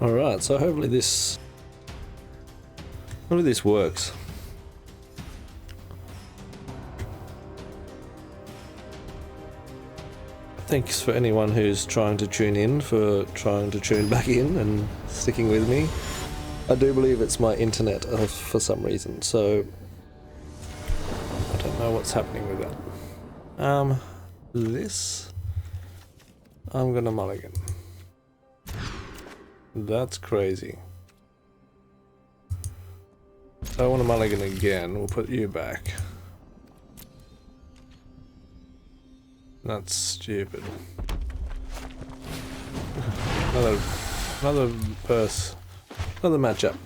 Alright, so hopefully this works. Thanks for anyone who's trying to tune in, for trying to tune back in and sticking with me. I do believe it's my internet for some reason, so I don't know what's happening with that. This I'm gonna mulligan. That's crazy. I want to mulligan again. We'll put you back. That's stupid. Another verse. Another matchup.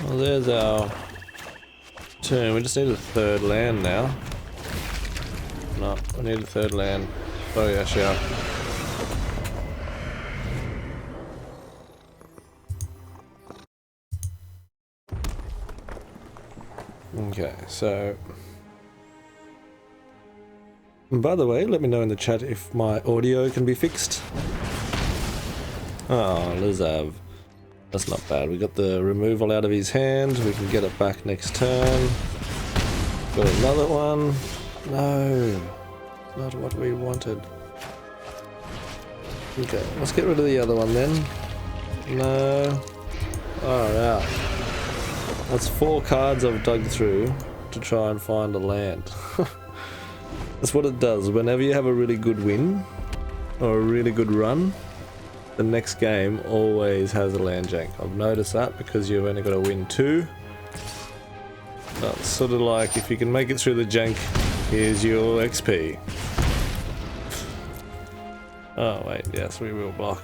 Well, there's our turn. We just need a third land now. No, we need a third land. Oh yeah, sure. Okay, so... By the way, let me know in the chat if my audio can be fixed. Oh, Lizav. That's not bad. We got the removal out of his hand. We can get it back next turn. Got another one. No. Not what we wanted. Okay, let's get rid of the other one then. No. Alright. That's 4 cards I've dug through to try and find a land. That's what it does. Whenever you have a really good win, or a really good run, the next game always has a land jank. I've noticed that because you've only got to win 2. That's sort of like, if you can make it through the jank, here's your XP. Oh wait, yes, we will block.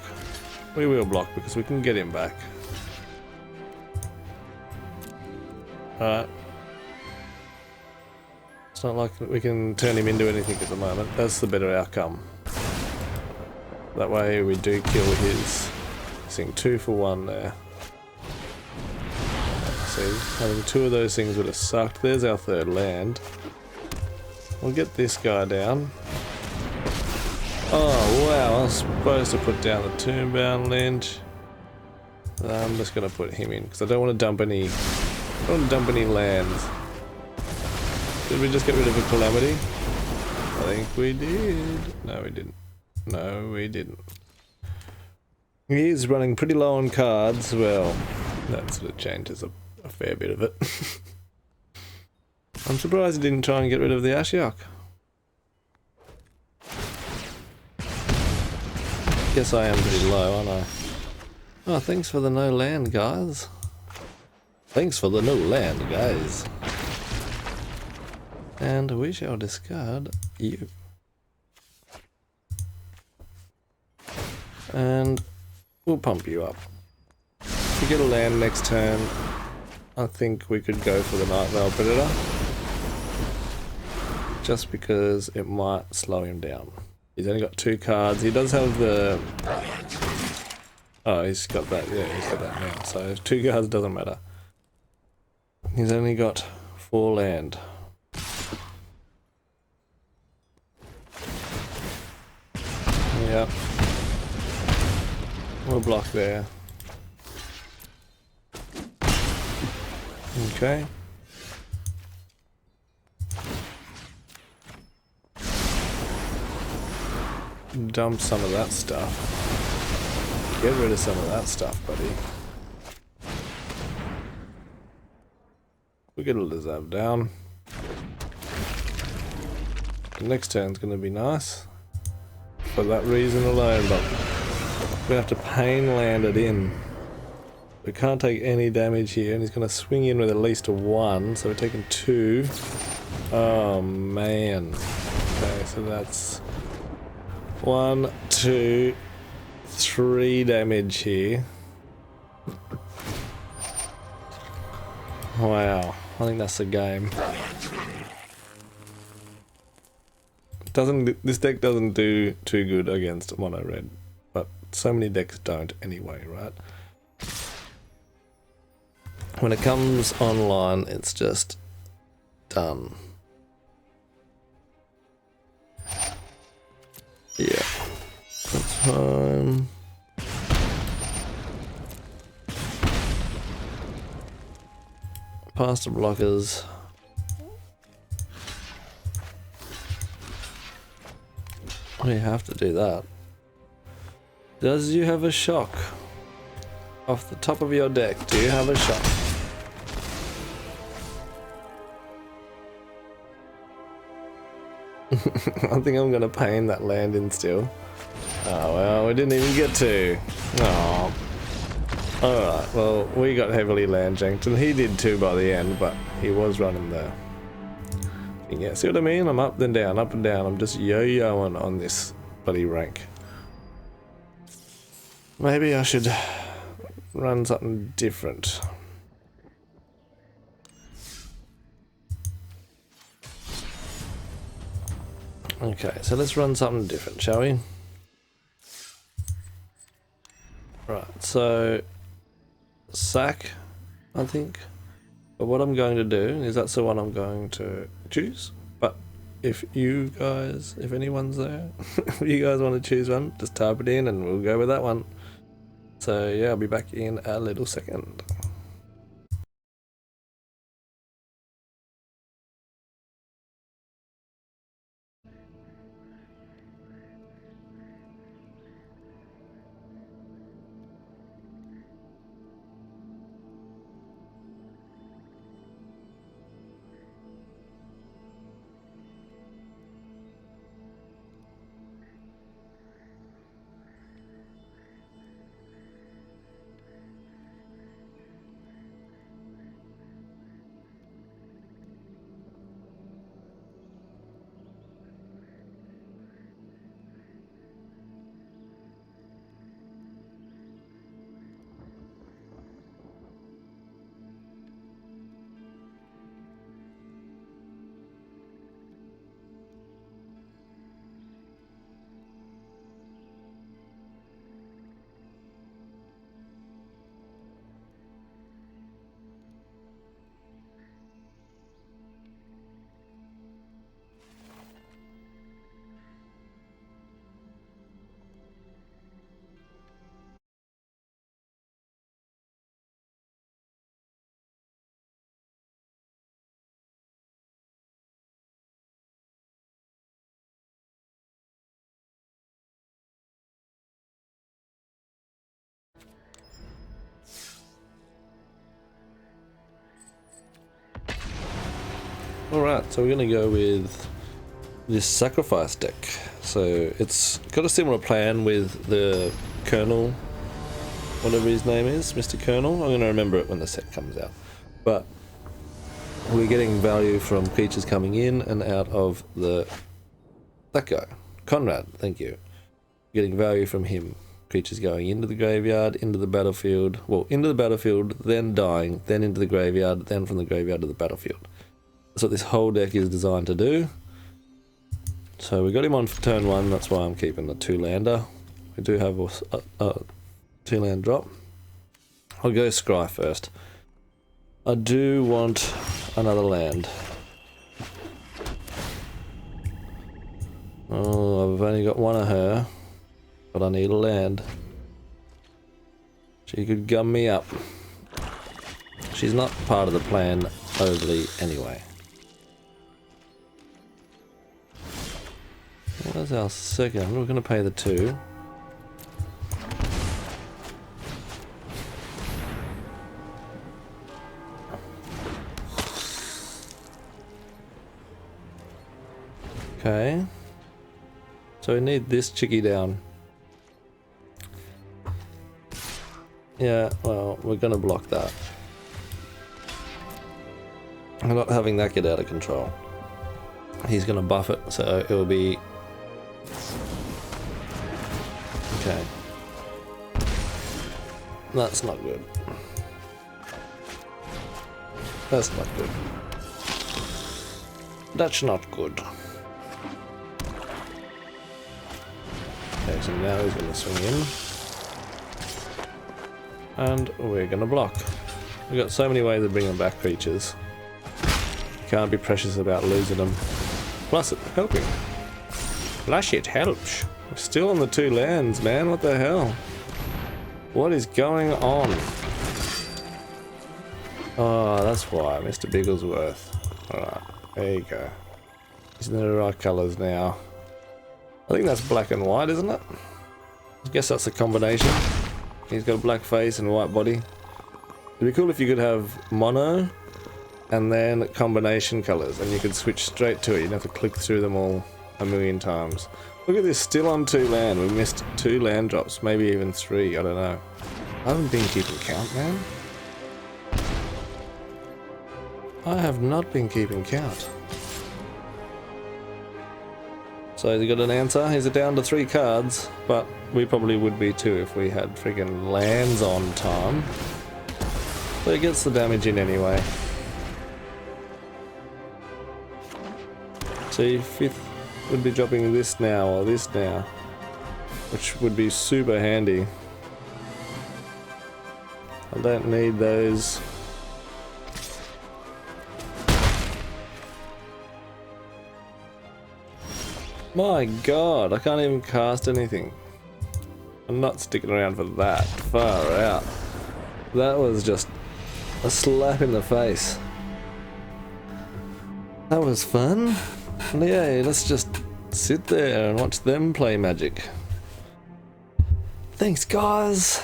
We will block because we can get him back. Alright. It's not like we can turn him into anything at the moment. That's the better outcome. That way we do kill his thing. 2 for 1 there. See, having 2 of those things would have sucked. There's our third land. We'll get this guy down. Oh wow, I was supposed to put down the Tombbound Lynch. I'm just gonna put him in because I don't want to dump any. I don't want to dump any lands. Did we just get rid of a Calamity? I think we did. No, we didn't. No, we didn't. He is running pretty low on cards. Well, that sort of changes a fair bit of it. I'm surprised he didn't try and get rid of the Ashiok. Guess I am pretty low, aren't I? Oh, thanks for the no land, guys. Thanks for the no land, guys. And we shall discard you. And we'll pump you up. If we get a land next turn, I think we could go for the Nightveil Predator. Just because it might slow him down. He's only got 2 cards. He does have the... Oh, he's got that. Yeah, he's got that now. So 2 cards doesn't matter. He's only got 4 land. Yep. We'll block there. Okay. Dump some of that stuff. Get rid of some of that stuff, buddy. We'll get a Lizav down. The next turn's gonna be nice. For that reason alone, but we're gonna have to pain land it in. We can't take any damage here, and he's gonna swing in with at least a 1, so we're taking 2. Oh man. Okay, so that's 1, 2, 3 damage here. Wow, I think that's the game. This deck doesn't do too good against mono red, but so many decks don't anyway, right? when it comes online, it's just done. Yeah, that's fine. Past the blockers. We have to do that. Does you have a shock? Off the top of your deck, do you have a shock? I think I'm gonna pain that land in still. Oh well, we didn't even get to. Oh. Alright, well, we got heavily land janked, and he did too by the end, but he was running there. Yeah, see what I mean? I'm up and down, up and down. I'm just yo-yoing on this bloody rank. Maybe I should run something different. Okay, so let's run something different, shall we? Right, so sack, I think. But what I'm going to do is that's the one I'm going to choose. But if you guys, if anyone's there, if you guys want to choose one, just type it in and we'll go with that one. So yeah, I'll be back in a little second. Alright, so we're going to go with this sacrifice deck. So it's got a similar plan with the Colonel, whatever his name is, Mr. Colonel. I'm going to remember it when the set comes out. But we're getting value from creatures coming in and out of that guy. Conrad, thank you. Getting value from him. Creatures going into the graveyard, into the battlefield. Well, into the battlefield, then dying, then into the graveyard, then from the graveyard to the battlefield. That's what this whole deck is designed to do. So we got him on for turn 1, that's why I'm keeping the 2-lander. We do have a 2-land drop. I'll go Scry first. I do want another land. Oh, I've only got one of her, but I need a land. She could gum me up. She's not part of the plan overly anyway. Well, that's our second. We're going to pay the 2. Okay. So we need this chickie down. Yeah, well, we're going to block that. I'm not having that get out of control. He's going to buff it, so it will be... Okay. That's not good. That's not good. That's not good. Okay, so now he's going to swing in. And we're going to block. We've got so many ways of bringing back creatures. You can't be precious about losing them. Plus it's helping. Plus it helps. We're still on the 2 lands, man. What the hell? What is going on? Oh, that's why, Mr. Bigglesworth. Alright, there you go. Isn't there the right colours now? I think that's black and white, isn't it? I guess that's a combination. He's got a black face and a white body. It'd be cool if you could have mono and then combination colours and you could switch straight to it. You'd have to click through them all a million times. Look at this, still on 2 land. We missed 2 land drops, maybe even 3, I don't know. I haven't been keeping count, man. I have not been keeping count. So has he got an answer? He's down to 3 cards, but we probably would be too if we had friggin' lands on time. So he gets the damage in anyway. So 5th would be dropping this now or this now, which would be super handy. I don't need those. My god, I can't even cast anything. I'm not sticking around for that. Far out. That was just a slap in the face. That was fun. Yay, let's just sit there and watch them play Magic. Thanks, guys.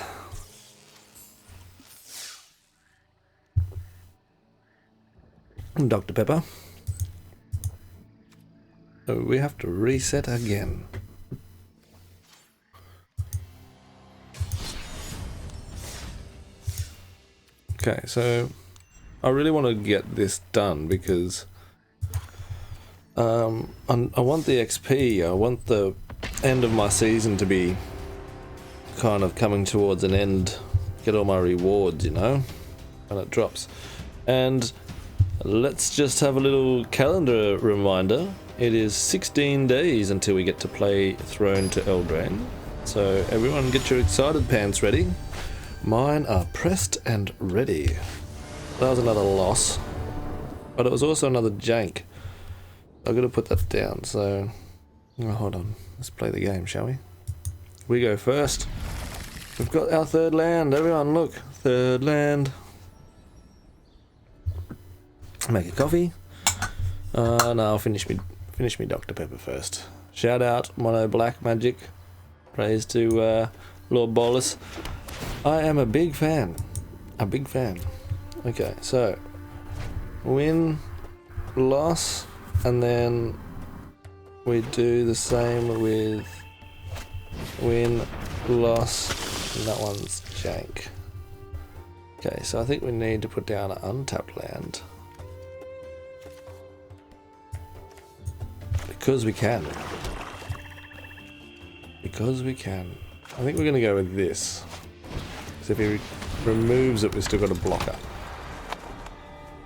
Dr. Pepper. So we have to reset again. Okay, so I really want to get this done because I want the XP, I want the end of my season to be kind of coming towards an end, get all my rewards, you know, and it drops. And let's just have a little calendar reminder. It is 16 days until we get to play Throne to Eldraine. So everyone get your excited pants ready. Mine are pressed and ready. That was another loss. But it was also another jank. I've got to put that down, so... Oh, hold on. Let's play the game, shall we? We go first. We've got our 3rd land. Everyone look. 3rd land. Make a coffee. No, I'll finish me Dr. Pepper first. Shout out Mono Black Magic. Praise to Lord Bolus. I am a big fan. A big fan. Okay, so win, loss, and then we do the same with win, loss, and that one's jank. Okay, so I think we need to put down an untapped land. Because we can. Because we can. I think we're going to go with this. Because if he removes it, we've still got a blocker.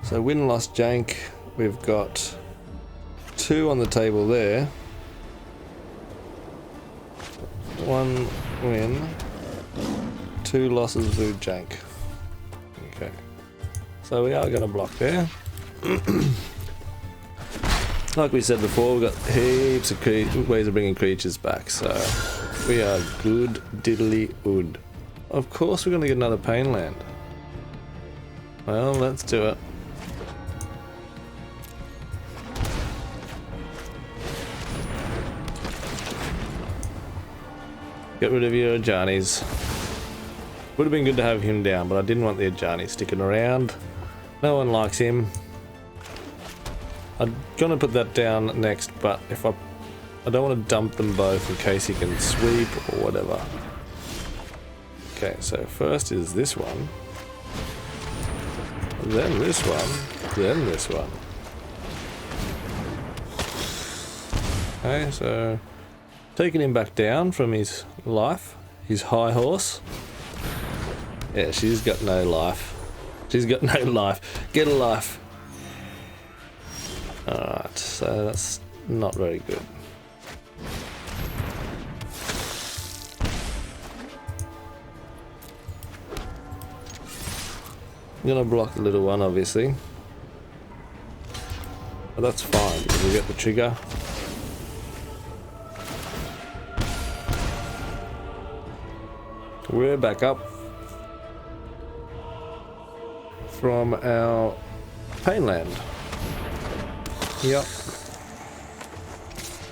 So win, loss, jank. We've got 2 on the table there. 1 win. 2 losses through jank. Okay. So we are going to block there. Like we said before, we've got heaps of ways of bringing creatures back, so we are good diddly wood. Of course we're going to get another pain land. Well, let's do it. Get rid of your Ajani's. Would have been good to have him down, but I didn't want the Ajani sticking around. No one likes him. I'm gonna put that down next, but if I don't want to dump them both in case he can sweep or whatever. Okay, so first is this one, then this one, then this one. Okay, so taking him back down from his life, his high horse. Yeah, she's got no life. She's got no life. Get a life. Alright, so that's not very good. I'm gonna block the little one, obviously. But that's fine, because we get the trigger. We're back up from our Painland. Yep.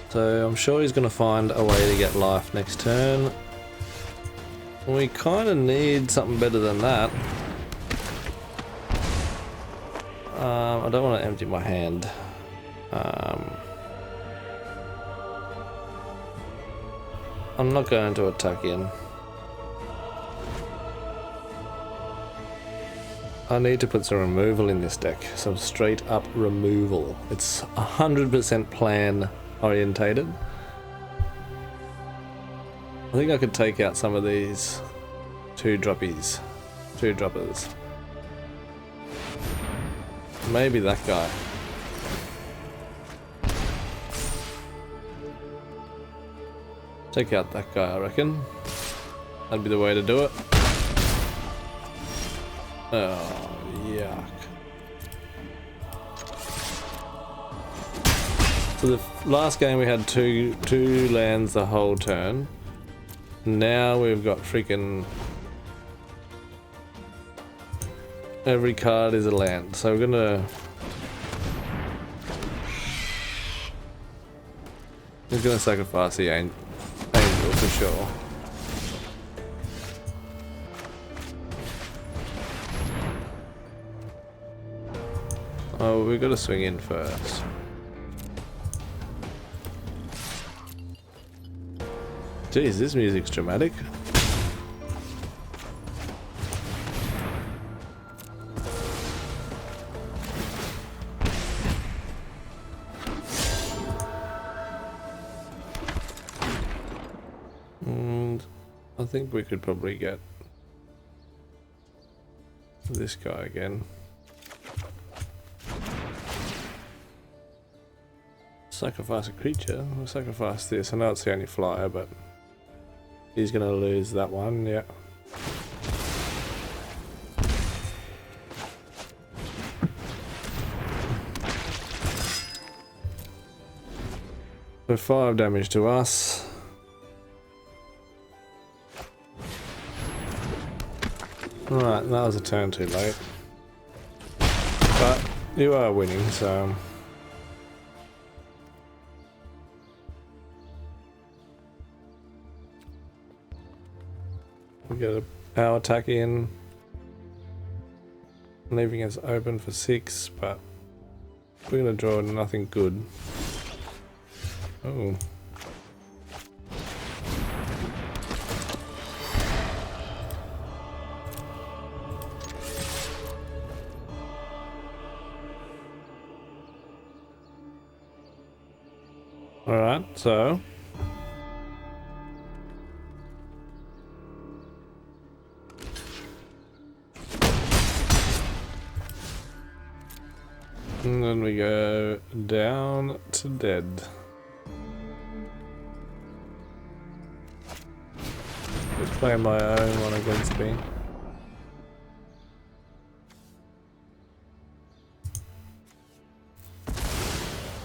So I'm sure he's going to find a way to get life next turn. We kind of need something better than that. I don't want to empty my hand. I'm not going to attack in. I need to put some removal in this deck, some straight up removal. It's 100% plan orientated. I think I could take out some of these two droppers. Maybe that guy. Take out that guy, I reckon. That'd be the way to do it. Oh, yuck. So the last game we had two lands the whole turn. Now we've got freaking... every card is a land. So we're gonna... he's gonna sacrifice the angel for sure. Oh, we've got to swing in first. Jeez, this music's dramatic. And I think we could probably get this guy again. Sacrifice a creature. We'll sacrifice this. I know it's the only flyer, but he's gonna lose that one, yeah. So 5 damage to us. Alright, that was a turn too late. But you are winning, so... we get a power attack in, leaving us open for 6, but we're gonna draw nothing good. Oh. Alright, so and then we go down to dead. Just playing my own one against me.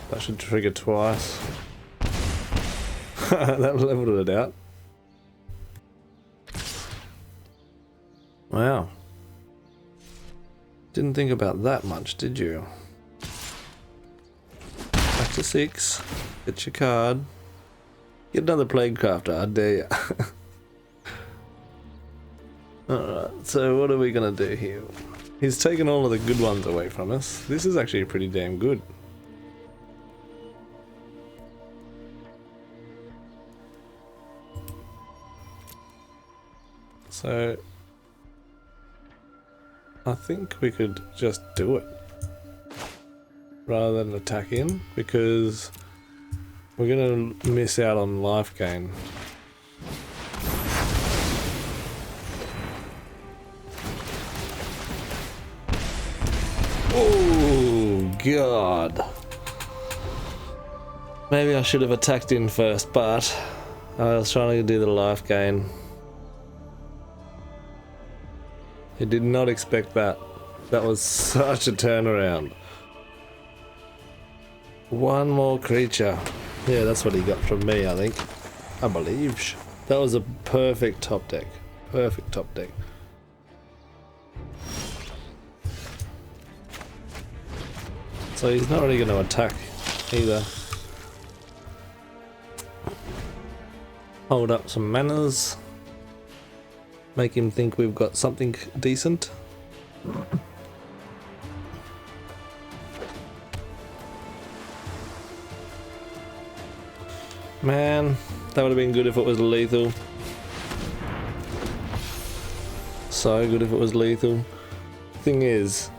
That should trigger twice. That leveled it out. Wow. Didn't think about that much, did you? Back to 6. Get your card. Get another Plague Crafter, I dare ya. Alright, so what are we gonna do here? He's taken all of the good ones away from us. This is actually pretty damn good. So I think we could just do it rather than attack in, because we're gonna miss out on life gain. Oh god. Maybe I should have attacked in first, but I was trying to do the life gain. He did not expect that. That was such a turnaround. One more creature. Yeah, that's what he got from me, I think. I believe. That was a perfect top deck. Perfect top deck. So he's not really going to attack either. Hold up some manners. Make him think we've got something decent. Man, that would have been good if it was lethal. So good if it was lethal. Thing is,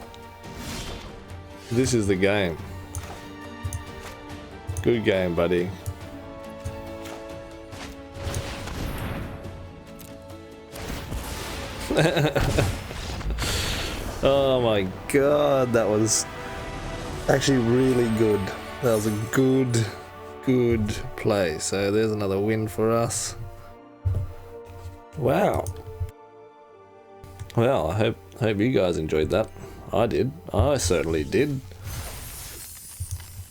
this is the game. Good game, buddy. Oh my god, that was actually really good. That was a good play. So there's another win for us. Wow. Well, I hope you guys enjoyed that. I did. I certainly did.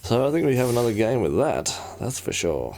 So I think we have another game with that. That's for sure.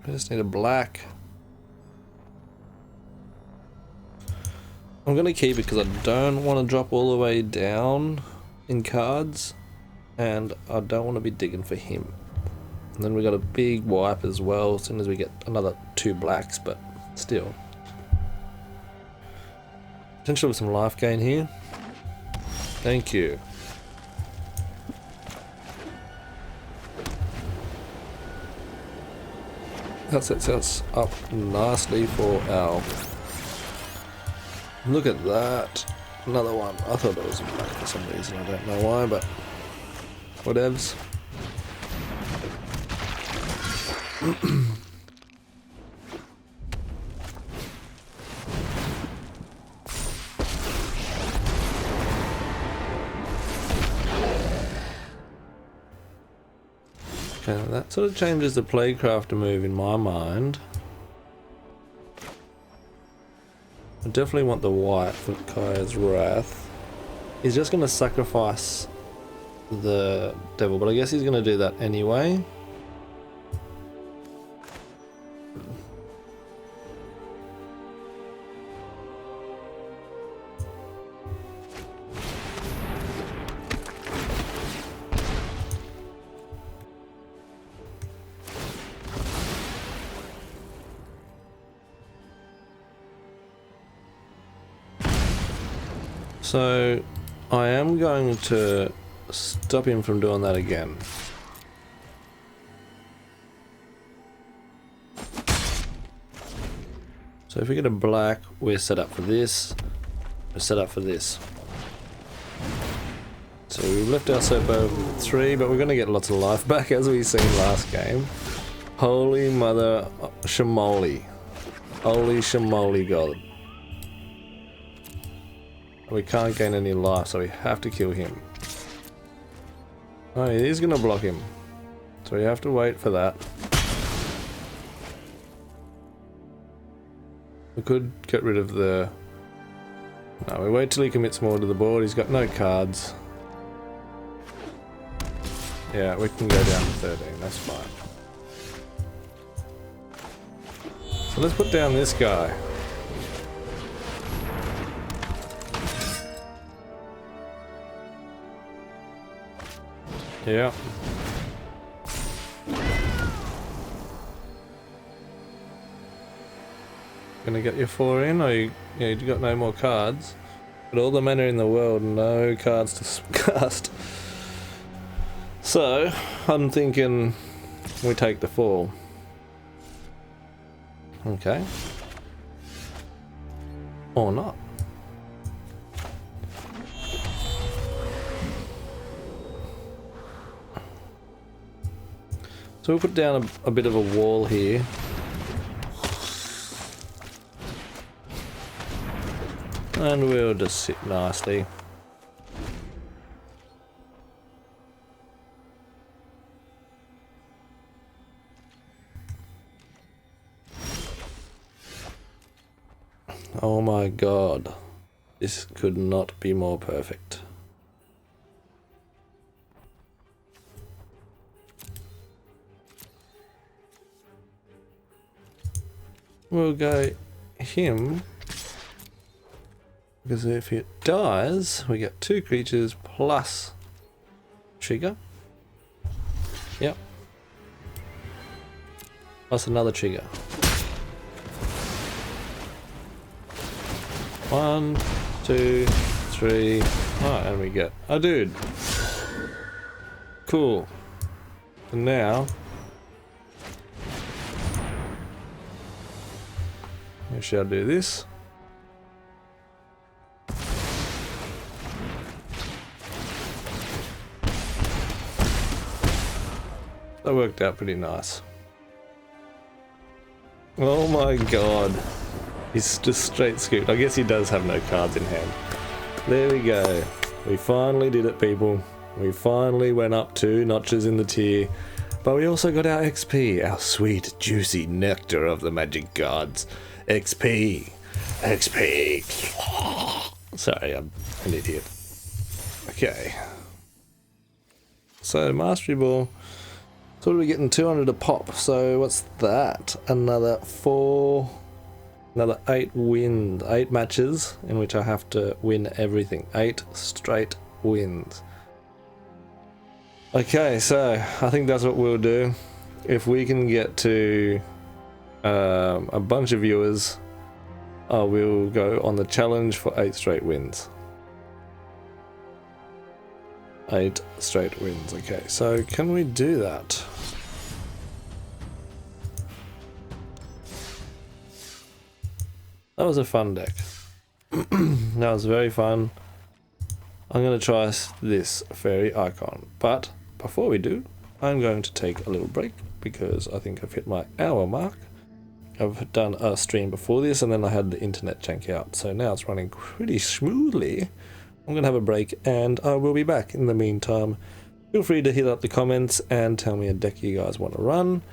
I just need a black. I'm gonna keep it because I don't want to drop all the way down in cards, and I don't want to be digging for him. And then we got a big wipe as well as soon as we get another 2 blacks, but still. Potential of some life gain here. Thank you. That sets us up nicely for our... Look at that. Another one. I thought it was black for some reason. I don't know why, but... whatevs. Okay, that sort of changes the Playcrafter move in my mind. I definitely want the white for Kaya's Wrath. He's just going to sacrifice the devil, but I guess he's going to do that anyway. So I am going to stop him from doing that again. So if we get a black, we're set up for this. We're set up for this. So we've left ourselves over 3, but we're going to get lots of life back as we seen last game. Holy mother shamoli. Holy shamoli god. We can't gain any life, so we have to kill him. Oh, he's gonna block him. So we have to wait for that. We could get rid of the... No, we wait till he commits more to the board. He's got no cards. Yeah, we can go down to 13, that's fine. So let's put down this guy. Yeah. Gonna get your 4 in, or you got no more cards? But all the mana in the world, no cards to cast. So, I'm thinking we take the fall. Okay. Or not. So we'll put down a bit of a wall here. And we'll just sit nicely. Oh my god, this could not be more perfect. We'll go him, because if it dies, we get 2 creatures plus trigger. Yep. Plus another trigger. 1, 2, 3. Oh, and we get a dude. Cool. And now, we shall do this. That worked out pretty nice. Oh my god. He's just straight scooped. I guess he does have no cards in hand. There we go. We finally did it, people. We finally went up 2 notches in the tier. But we also got our XP. Our sweet, juicy nectar of the magic gods. XP. XP. Sorry, I'm an idiot. Okay. So, Mastery Ball. So what are we getting? 200 a pop. So what's that? Another 4... Another 8 wins, 8 matches in which I have to win everything. 8 straight wins. Okay, so I think that's what we'll do. If we can get to a bunch of viewers, I will go on the challenge for 8 straight wins. 8 straight wins. Okay, so can we do that? That was a fun deck. That was very fun. I'm going to try this fairy icon. But before we do, I'm going to take a little break because I think I've hit my hour mark. I've done a stream before this and then I had the internet jank out. So now it's running pretty smoothly. I'm going to have a break and I will be back. In the meantime, feel free to hit up the comments and tell me a deck you guys want to run.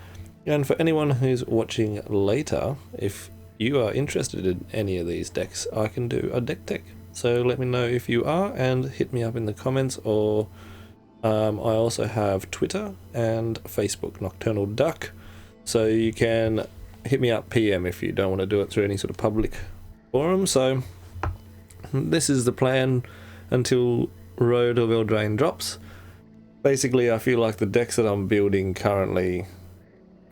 And for anyone who's watching later, if you are interested in any of these decks, I can do a deck tech. So let me know if you are and hit me up in the comments, or I also have Twitter and Facebook, Nocturnal Duck. So you can hit me up PM if you don't want to do it through any sort of public forum. So this is the plan until Road of Eldraine drops. Basically, I feel like the decks that I'm building currently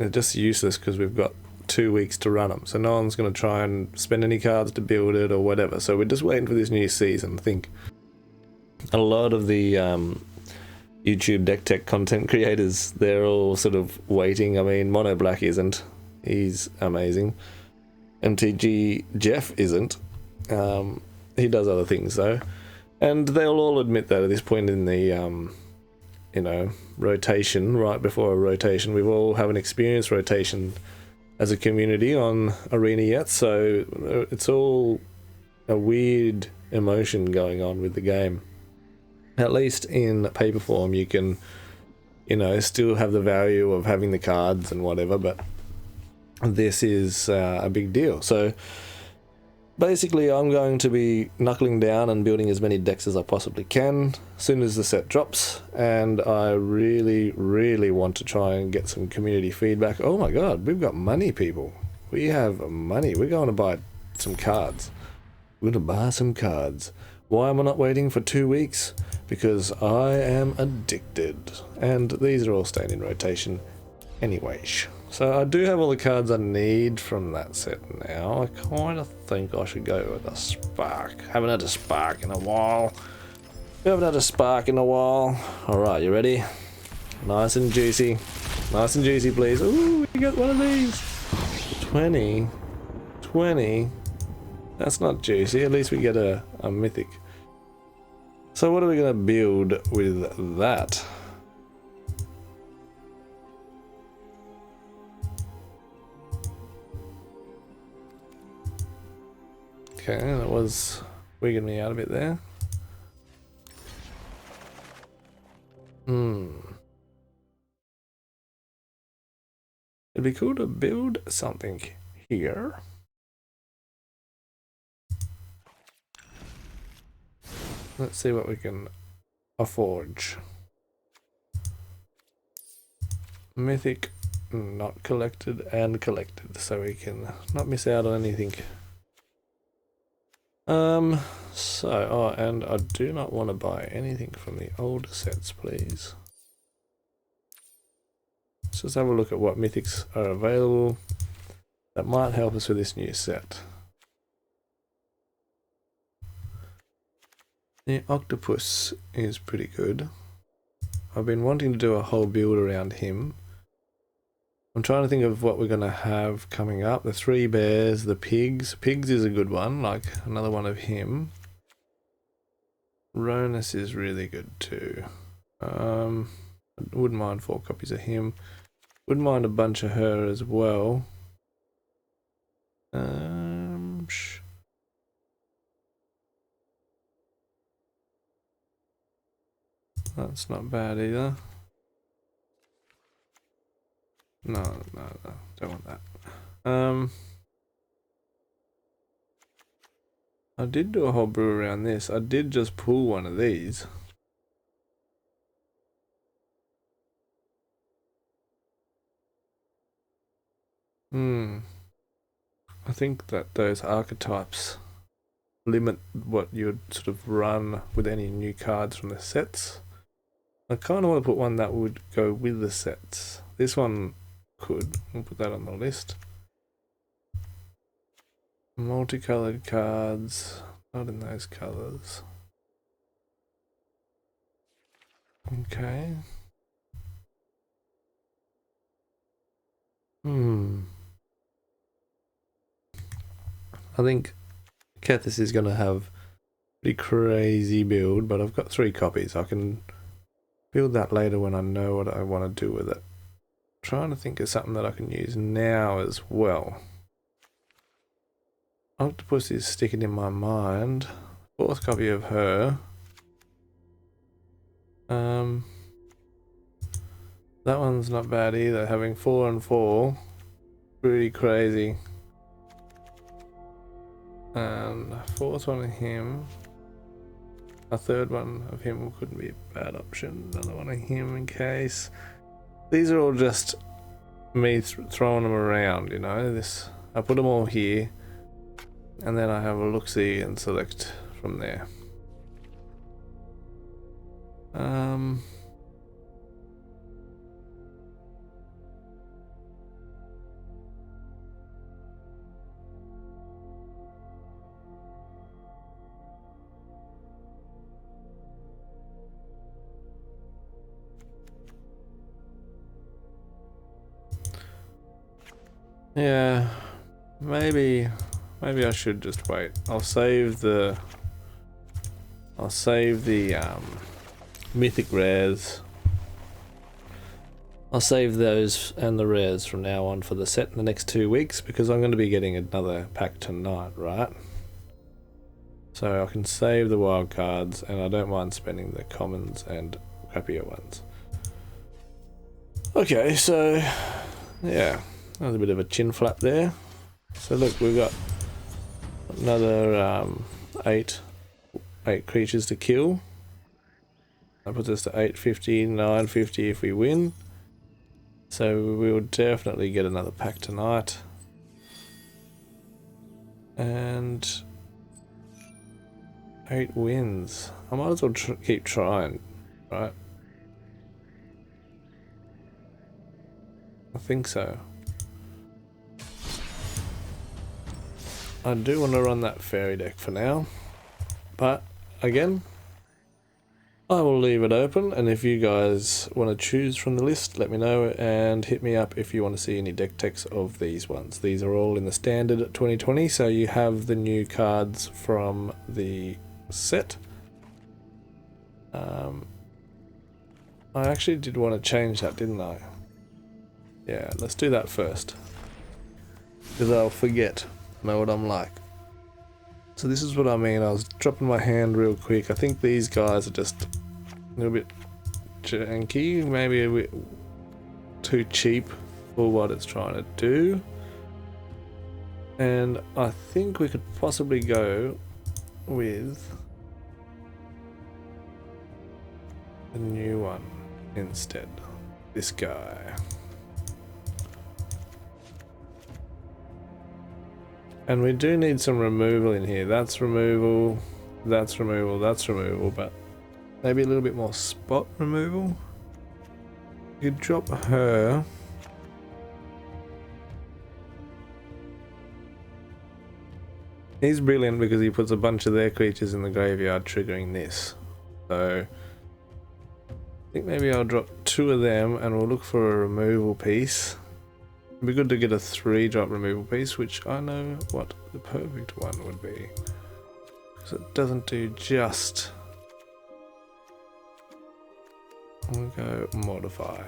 are just useless because we've got 2 weeks to run them, so no one's going to try and spend any cards to build it or whatever, so we're just waiting for this new season. I think a lot of the YouTube deck tech content creators, they're all sort of waiting. I mean, Mono Black isn't, he's amazing. MTG Jeff isn't, he does other things though, and they'll all admit that at this point in the you know, rotation, right before a rotation, we've all haven't experienced rotation as a community on Arena yet, so it's all a weird emotion going on with the game. At least in paper form you can, you know, still have the value of having the cards and whatever, but this is a big deal. So basically I'm going to be knuckling down and building as many decks as I possibly can as soon as the set drops, and I really want to try and get some community feedback. Oh my god, we've got money, people. We have money. We're going to buy some cards. We're going to buy some cards. Why am I not waiting for 2 weeks? Because I am addicted, and these are all staying in rotation anyway. So I do have all the cards I need from that set now. I kind of think I should go with a Spark. Haven't had a Spark in a while. We haven't had a Spark in a while. Alright, you ready? Nice and juicy. Nice and juicy, please. Ooh, we got one of these. 20. 20. That's not juicy. At least we get a mythic. So what are we going to build with that? Okay, that was wigging me out a bit there. It'd be cool to build something here. Let's see what we can forge. Mythic, not collected, and collected, so we can not miss out on anything. And I do not want to buy anything from the old sets, please. Let's just have a look at what mythics are available that might help us with this new set. The octopus is pretty good. I've been wanting to do a whole build around him. I'm trying to think of what we're going to have coming up. The 3 bears, the pigs. Pigs is a good one, like another one of him. Ronus is really good too. I wouldn't mind 4 copies of him. Wouldn't mind a bunch of her as well. That's not bad either. No, don't want that. I did do a whole brew around this. I did just pull one of these. I think that those archetypes limit what you'd sort of run with any new cards from the sets. I kind of want to put one that would go with the sets. This one could. We'll put that on the list. Multicolored cards, not in those colors. Okay. I think Kethis is going to have a pretty crazy build, but I've got 3 copies. I can build that later when I know what I want to do with it. Trying to think of something that I can use now as well. Octopus is sticking in my mind. 4th copy of her. That one's not bad either. Having 4 and 4, pretty crazy. And 4th one of him. A 3rd one of him couldn't be a bad option. Another one of him in case. These are all just me throwing them around, you know. I put them all here, and then I have a look-see and select from there. Yeah, maybe I should just wait. I'll save the mythic rares. I'll save those and the rares from now on for the set in the next 2 weeks, because I'm going to be getting another pack tonight, right? So I can save the wild cards, and I don't mind spending the commons and crappier ones. Okay, so yeah. That was a bit of a chin flap there. So look, we've got another 8 creatures to kill. That puts us to 850, 950 if we win. So we will definitely get another pack tonight. And 8 wins. I might as well keep trying, right? I think so. I do want to run that fairy deck for now, but again, I will leave it open, and if you guys want to choose from the list, let me know, and hit me up if you want to see any deck techs of these ones. These are all in the standard 2020, so you have the new cards from the set. I actually did want to change that, didn't I? Yeah, let's do that first, because I'll forget. Know what I'm like. So this is what I mean. I was dropping my hand real quick. I think these guys are just a little bit janky, maybe a bit too cheap for what it's trying to do. And I think we could possibly go with the new one instead. This guy. And we do need some removal in here. That's removal, that's removal, that's removal, but maybe a little bit more spot removal. You drop her. He's brilliant because he puts a bunch of their creatures in the graveyard, triggering this. So I think maybe I'll drop 2 of them and we'll look for a removal piece. It'd be good to get a 3-drop removal piece, which I know what the perfect one would be. Because it doesn't do just... I'll go modify.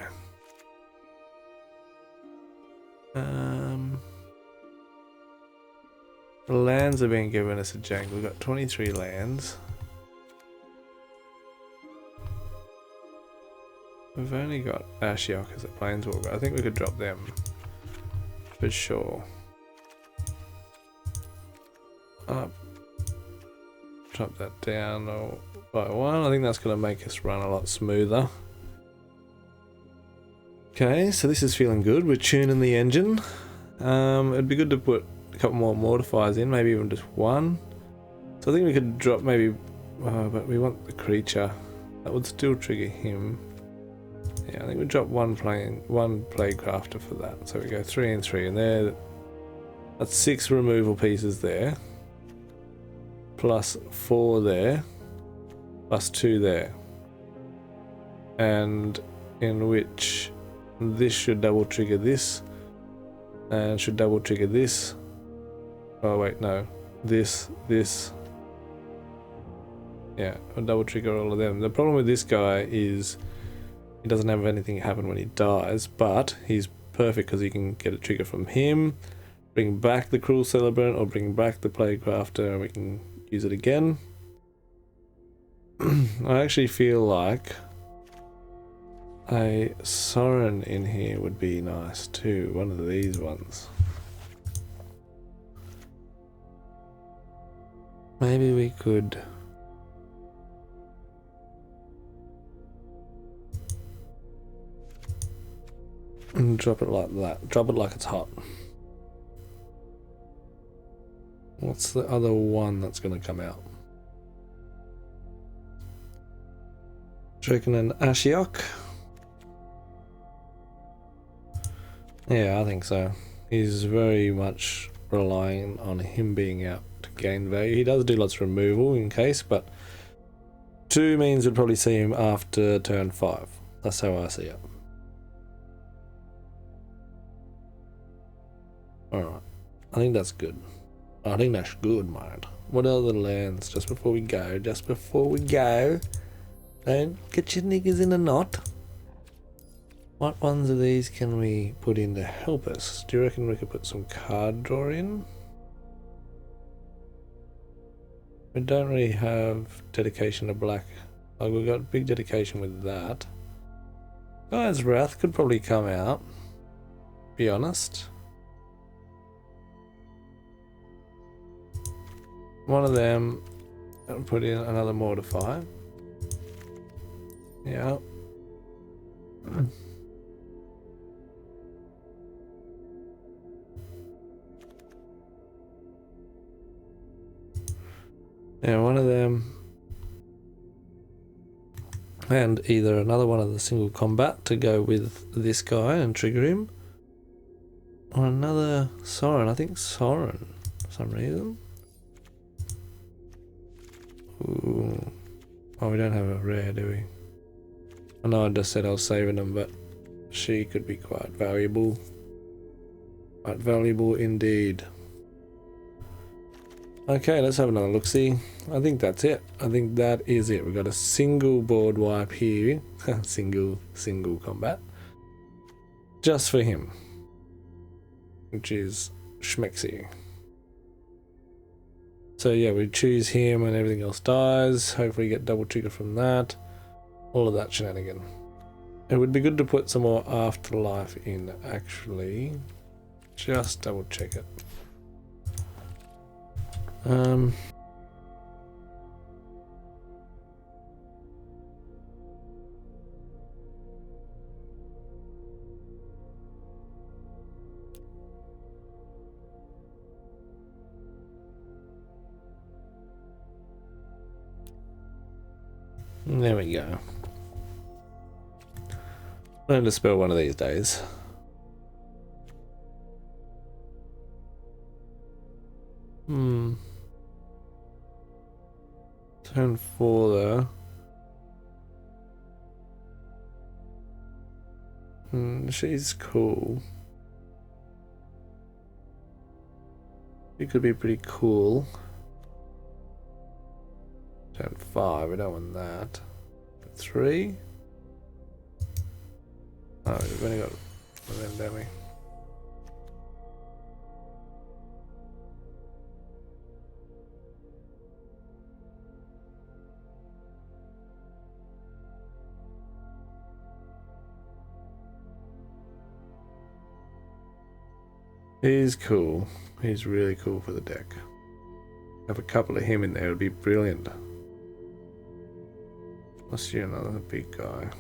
The lands are being given us a jank. We've got 23 lands. We've only got Ashiok as a planeswalker. I think we could drop them. For sure. Up. Drop that down by 1. I think that's going to make us run a lot smoother. Okay, so this is feeling good. We're tuning the engine. It'd be good to put a couple more mortifiers in, maybe even just 1. So I think we could drop maybe... but we want the creature. That would still trigger him. Yeah, I think we drop one Plaguecrafter for that. So we go 3 and 3, and there, that's 6 removal pieces there, plus 4 there, plus 2 there, and in which this should double trigger this, and should double trigger this. Oh wait, no, this. Yeah, I'll double trigger all of them. The problem with this guy is he doesn't have anything happen when he dies, but he's perfect because you can get a trigger from him, bring back the Cruel Celebrant, or bring back the Plaguecrafter, and we can use it again. I actually feel like a Sorin in here would be nice too, one of these ones. Maybe we could... and drop it like that. Drop it like it's hot. What's the other one that's going to come out? Do you reckon an Ashiok? Yeah, I think so. He's very much relying on him being out to gain value. He does do lots of removal in case, but 2 means we'd probably see him after turn 5. That's how I see it. Alright, I think that's good. I think that's good, mate. What other lands? Just before we go. Don't get your niggas in a knot. What ones of these can we put in to help us? Do you reckon we could put some card draw in? We don't really have dedication to black. Oh, we've got big dedication with that. Guy's Wrath could probably come out. Be honest. One of them, I'll put in another Mortify. Yeah. Yeah, one of them. And either another one of the single combat to go with this guy and trigger him. Or another Sorin. I think Sorin for some reason. Ooh. Oh, we don't have a rare, do we? I know I just said I was saving them, but she could be quite valuable. Quite valuable indeed. Okay, let's have another look-see. I think that's it. I think that is it. We've got a single board wipe here. single combat. Just for him. Which is Schmexy. So yeah, we choose him and everything else dies. Hopefully get double trigger from that. All of that shenanigan. It would be good to put some more afterlife in, actually. Just double check it. There we go. Learn to spell one of these days. Turn 4 there. She's cool. She could be pretty cool. Turn 5, we don't want that. 3. Oh, we've only got one of them, don't we? He's cool. He's really cool for the deck. Have a couple of him in there would be brilliant. Let's see another big guy.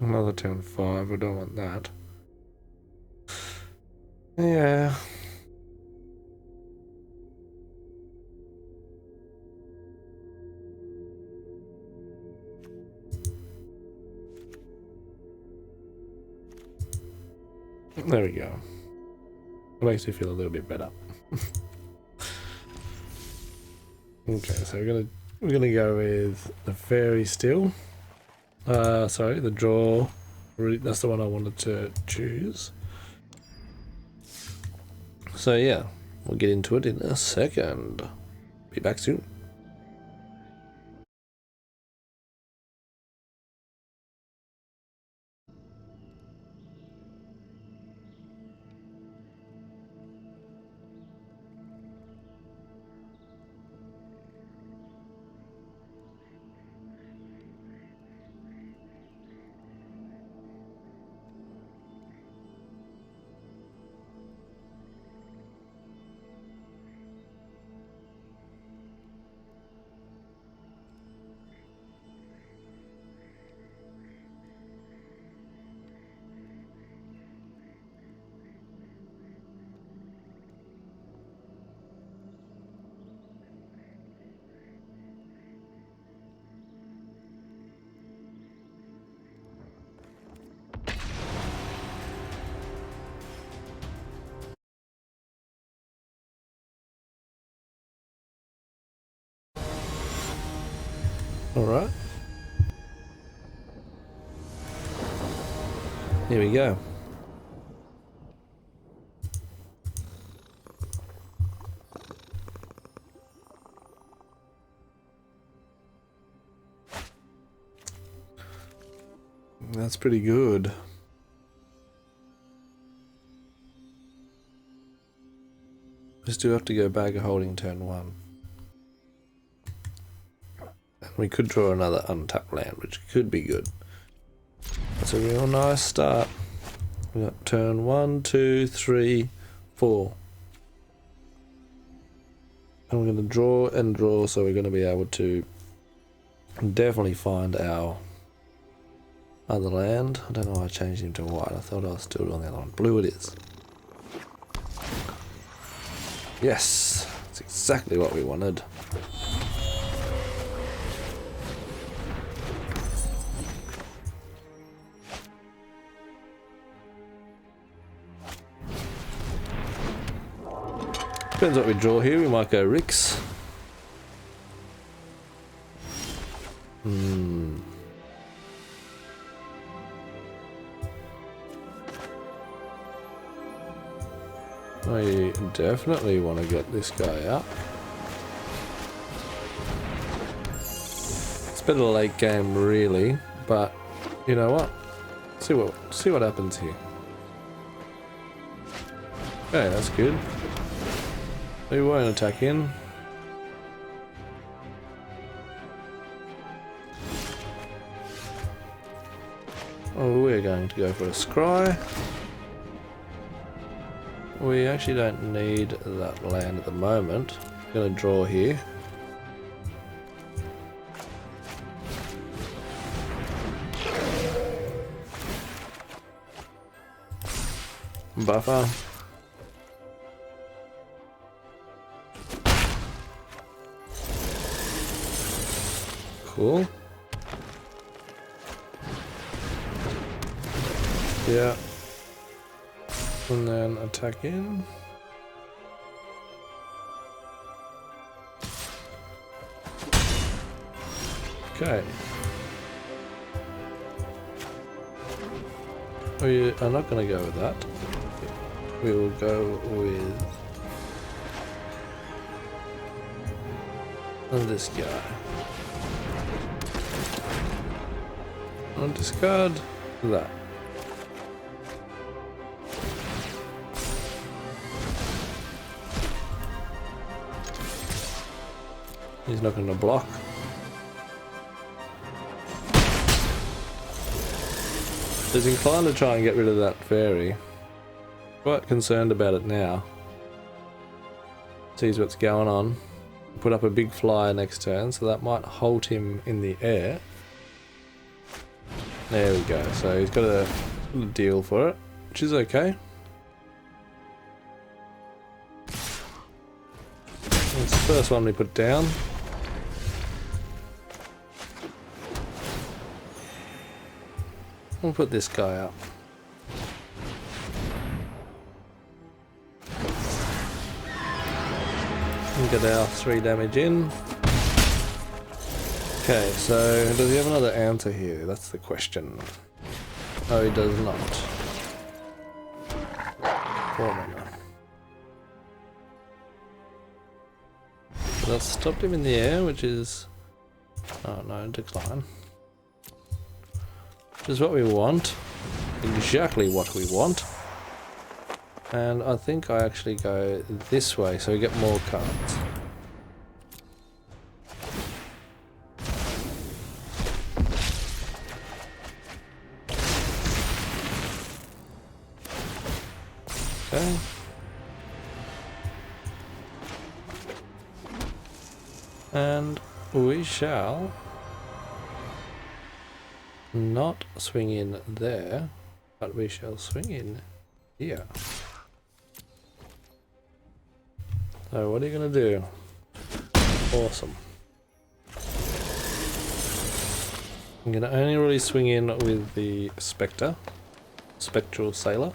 Another turn 5, we don't want that. Yeah. There we go. It makes me feel a little bit better. Okay, so we're gonna go with the fairy still. Sorry, the draw. That's the one I wanted to choose. So yeah, we'll get into it in a second. Be back soon. Alright. Here we go. That's pretty good. We still have to go back a holding turn 1. We could draw another untapped land, which could be good. That's a real nice start. We got turn 1, 2, 3, 4. And we're going to draw and draw, so we're going to be able to definitely find our other land. I don't know why I changed him to white. I thought I was still on the other one. Blue it is. Yes, let's That's exactly what we wanted. Depends what we draw here. We might go Rix. I definitely want to get this guy out. It's better late game, really, but you know what? See what happens here. Okay, that's good. We won't attack in. Oh, we're going to go for a scry. We actually don't need that land at the moment. I'm going to draw here. Buffer. Cool. Yeah. And then attack in. Okay. We are not going to go with that. We will go with this guy. I'll discard that. He's not going to block. He's inclined to try and get rid of that fairy. Quite concerned about it now. Sees what's going on. Put up a big flyer next turn, so that might halt him in the air. There we go. So he's got a deal for it, which is okay. That's the first one we put down. We'll put this guy up. And get our 3 damage in. Okay, so does he have another answer here? That's the question. No, he does not. 4 mana. So that stopped him in the air, which is... oh no, decline. Which is what we want. Exactly what we want. And I think I actually go this way, so we get more cards. Okay. And we shall not swing in there, but we shall swing in here. So what are you going to do? Awesome. I'm going to only really swing in with the Spectre, Spectral Sailor.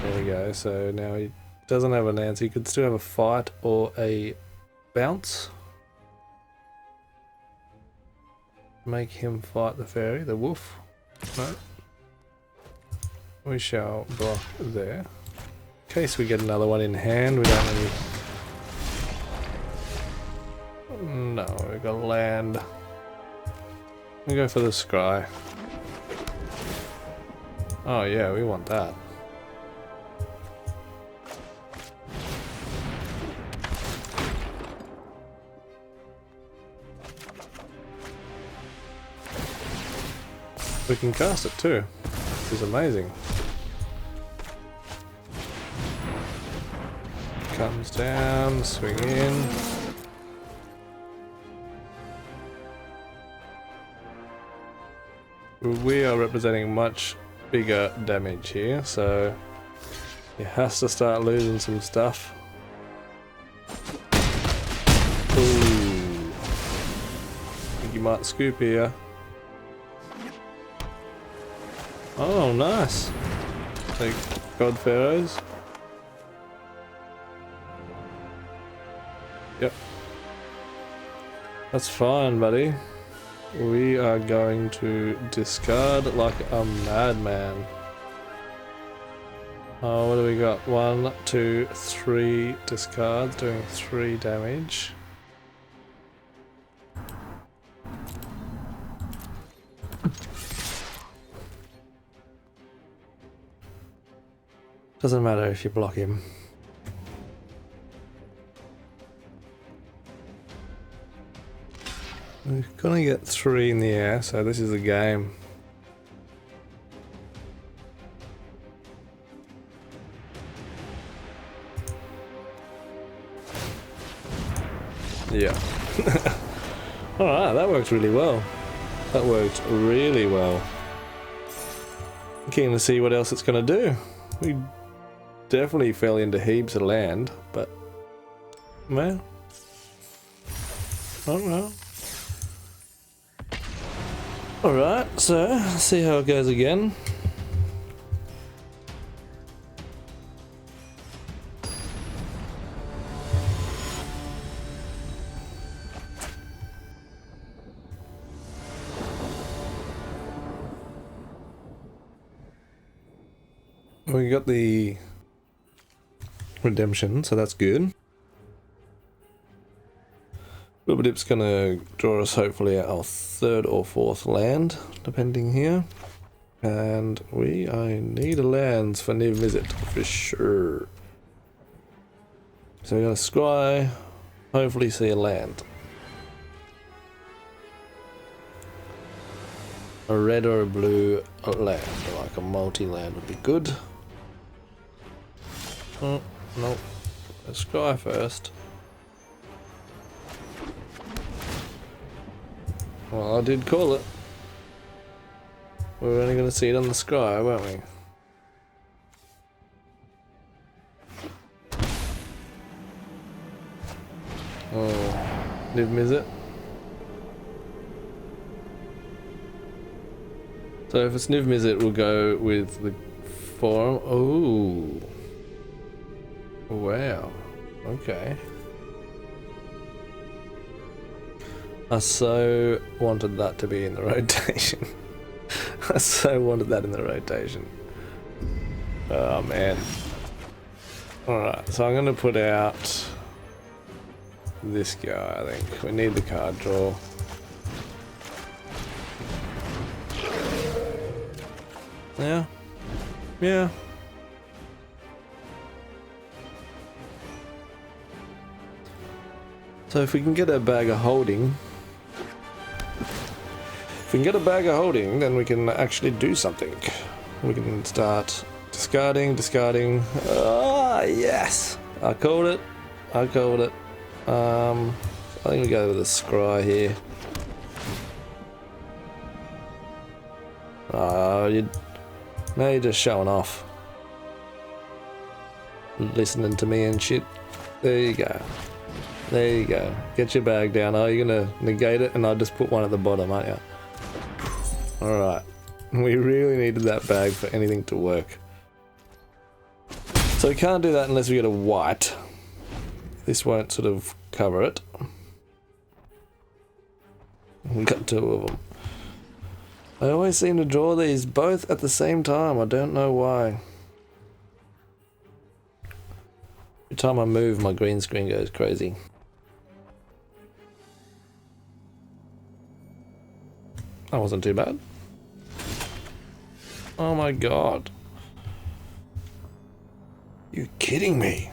There we go, so now he doesn't have an answer. He could still have a fight or a bounce. Make him fight the fairy, the wolf. No. We shall block there. In case we get another one in hand, we don't really... no, we've got land. We go for the scry. Oh yeah, we want that. We can cast it too. This is amazing. Comes down, swing in. We are representing much bigger damage here, so He has to start losing some stuff. Ooh. I think you might scoop here. Oh, nice. Take God Pharaohs. Yep. That's fine, buddy. We are going to discard like a madman. Oh, what do we got? 1, 2, 3 discards, doing 3 damage. Doesn't matter if you block him. We're gonna get 3 in the air, so this is a game. Yeah. Alright, that worked really well. That worked really well. Keen to see what else it's gonna do. We definitely fell into heaps of land, but well, I don't know. Alright, so let's see how it goes again. We got the redemption, so that's good. Rubadip's gonna draw us hopefully our 3rd or 4th land, depending here. And I need a lands for Niv Mizzet for sure. So we're gonna scry, hopefully see a land. A red or a blue land, like a multi-land would be good. Oh, no. Let's scry first. Well, I did call it. We're only going to see it on the scry, won't we? Oh, Niv Mizzet. So if it's Niv Mizzet, we'll go with the forum. Oh. Wow. Okay. I so wanted that to be in the rotation. I so wanted that in the rotation. Oh man. Alright, so I'm gonna put out this guy, I think. We need the card draw. Yeah. Yeah. So if we can get a bag of holding, then we can actually do something. We can start discarding. Ah, yes! I called it. I think we go with a scry here. Now you're just showing off. Listening to me and shit. There you go. There you go. Get your bag down. Oh, you're gonna negate it and I'll just put one at the bottom, aren't you? Alright. We really needed that bag for anything to work. So we can't do that unless we get a white. This won't sort of cover it. We've got 2 of them. I always seem to draw these both at the same time. I don't know why. Every time I move, my green screen goes crazy. That wasn't too bad. Oh my god. You're kidding me.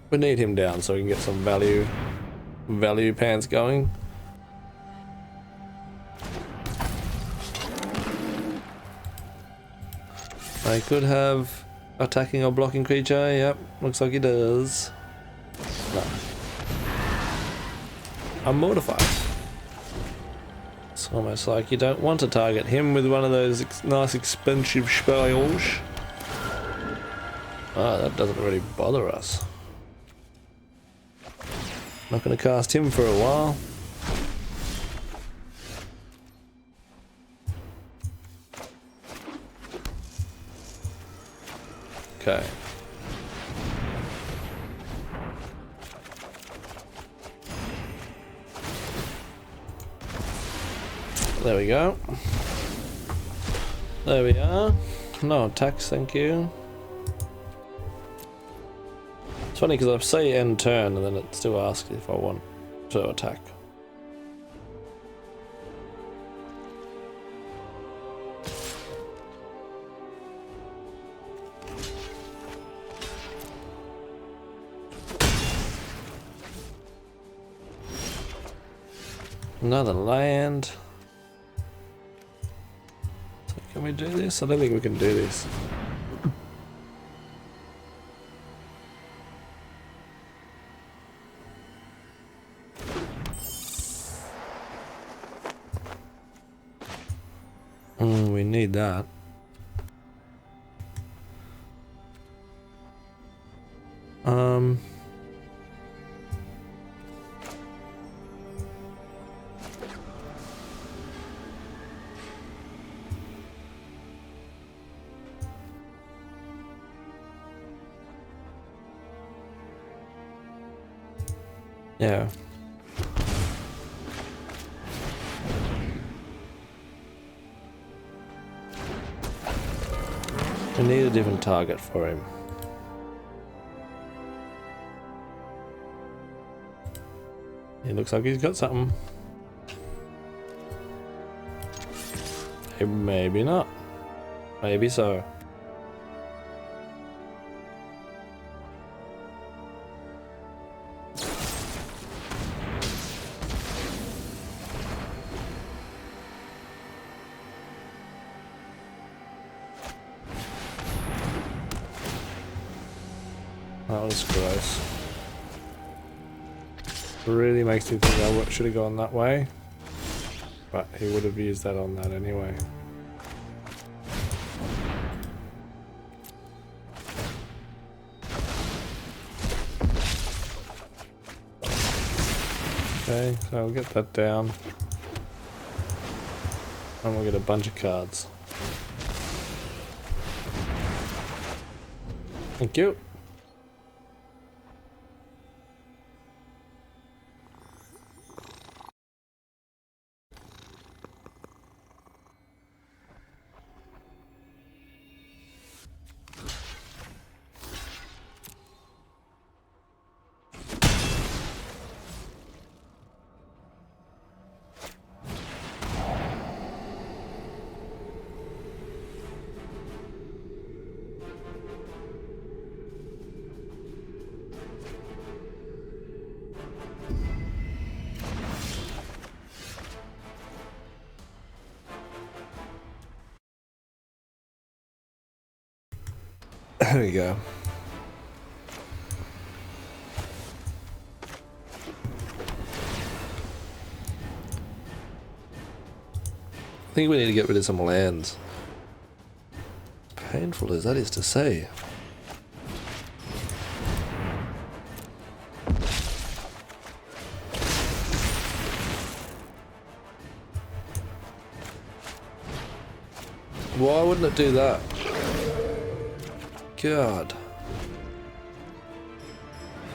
We need him down so we can get some value pants going. I could have attacking or blocking creature. Yep, looks like he does. No. I'm mortified. It's Almost like you don't want to target him with one of those nice expensive spells. Ah, that doesn't really bother us. Not going to cast him for a while. Okay. There we go. There we are. No attacks, thank you. It's funny because I say end turn and then it still asks if I want to attack. Another land. So can we do this? I don't think we can do this. We need that. Yeah. We need a different target for him. He looks like he's got something. Maybe not. Maybe so. That was gross. Really makes me think I should have gone that way. But he would have used that on that anyway. Okay, so I'll get that down. And we'll get a bunch of cards. Thank you. There we go. I think we need to get rid of some lands. Painful as that is to say. Why wouldn't it do that? God.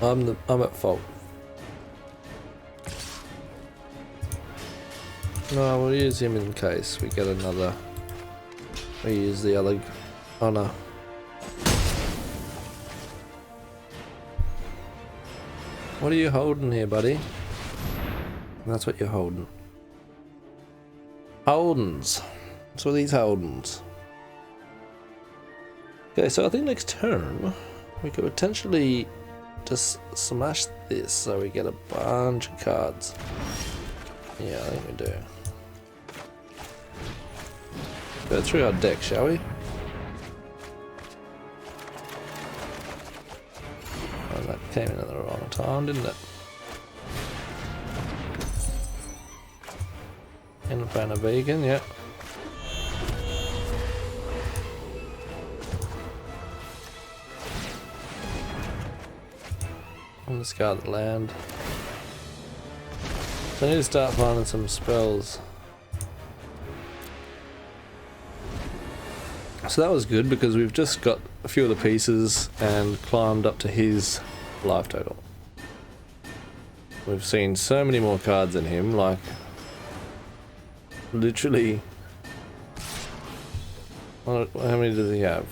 I'm at fault. No, we'll use him in case we get another. We use the other. Oh no. What are you holding here, buddy? That's what you're holding. Holdens. What's with these Holdens? Okay, so I think next turn we could potentially just smash this so we get a bunch of cards. Yeah, I think we do. Go through our deck, shall we? Oh, that came in at the wrong time, didn't it? And found a beacon, yep. I'm discard the land. So I need to start finding some spells. So that was good because we've just got a few of the pieces and climbed up to his life total. We've seen so many more cards than him, like literally. How many does he have?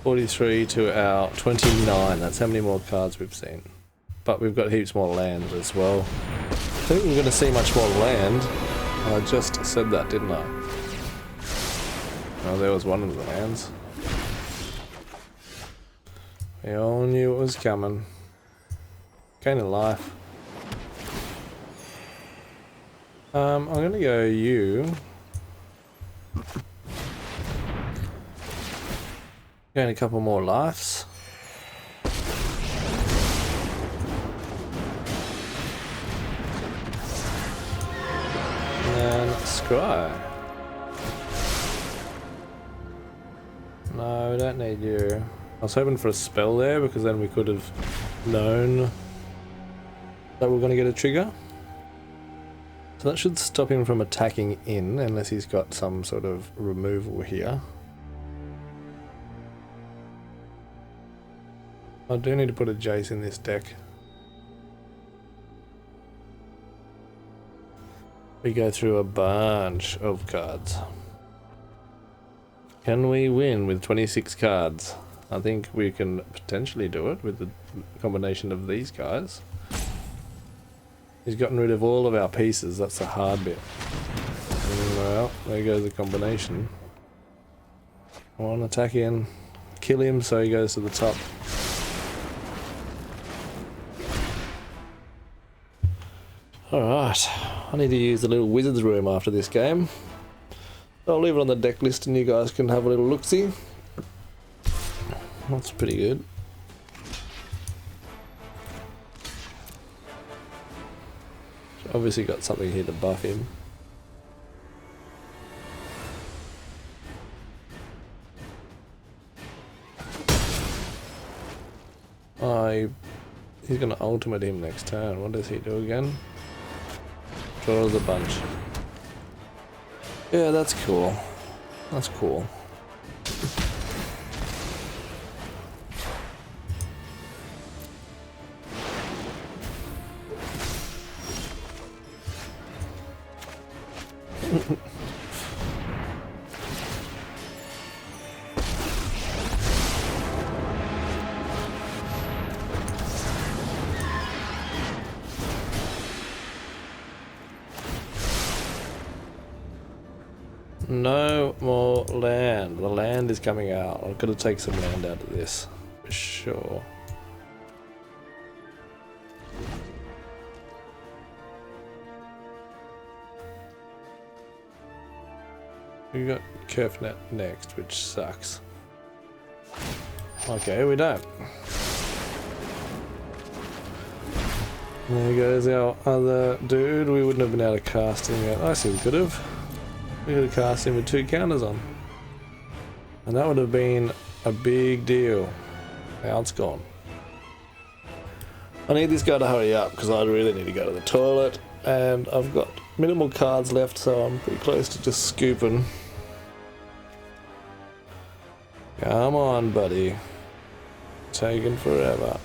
43 to our 29. That's how many more cards we've seen. But we've got heaps more land as well. I think we're going to see much more land. I just said that, didn't I? Oh, there was one of the lands. We all knew it was coming. Gain of life. I'm going to go you. Gain a couple more lives. And then scry. No, we don't need you. I was hoping for a spell there because then we could have known that we're going to get a trigger. So that should stop him from attacking in unless he's got some sort of removal here. I do need to put a Jace in this deck. We go through a bunch of cards. Can we win with 26 cards? I think we can potentially do it with the combination of these guys. He's gotten rid of all of our pieces, that's the hard bit. Well, there goes the combination. One attack in, kill him so he goes to the top. Alright, I need to use the little wizard's room after this game. I'll leave it on the deck list and you guys can have a little look-see. That's pretty good. Obviously got something here to buff him. He's gonna ultimate him next turn. What does he do again? Draws a bunch. Yeah, that's cool. That's cool. No more land. The land is coming out. I've got to take some land out of this, for sure. We got Kerfnet next, which sucks. Okay, we don't. There goes our other dude. We wouldn't have been able to cast him yet. I see we could have. We could have cast him with 2 counters on. And that would have been a big deal. Now it's gone. I need this guy to hurry up because I really need to go to the toilet. And I've got minimal cards left, so I'm pretty close to just scooping. Come on, buddy. Taking forever.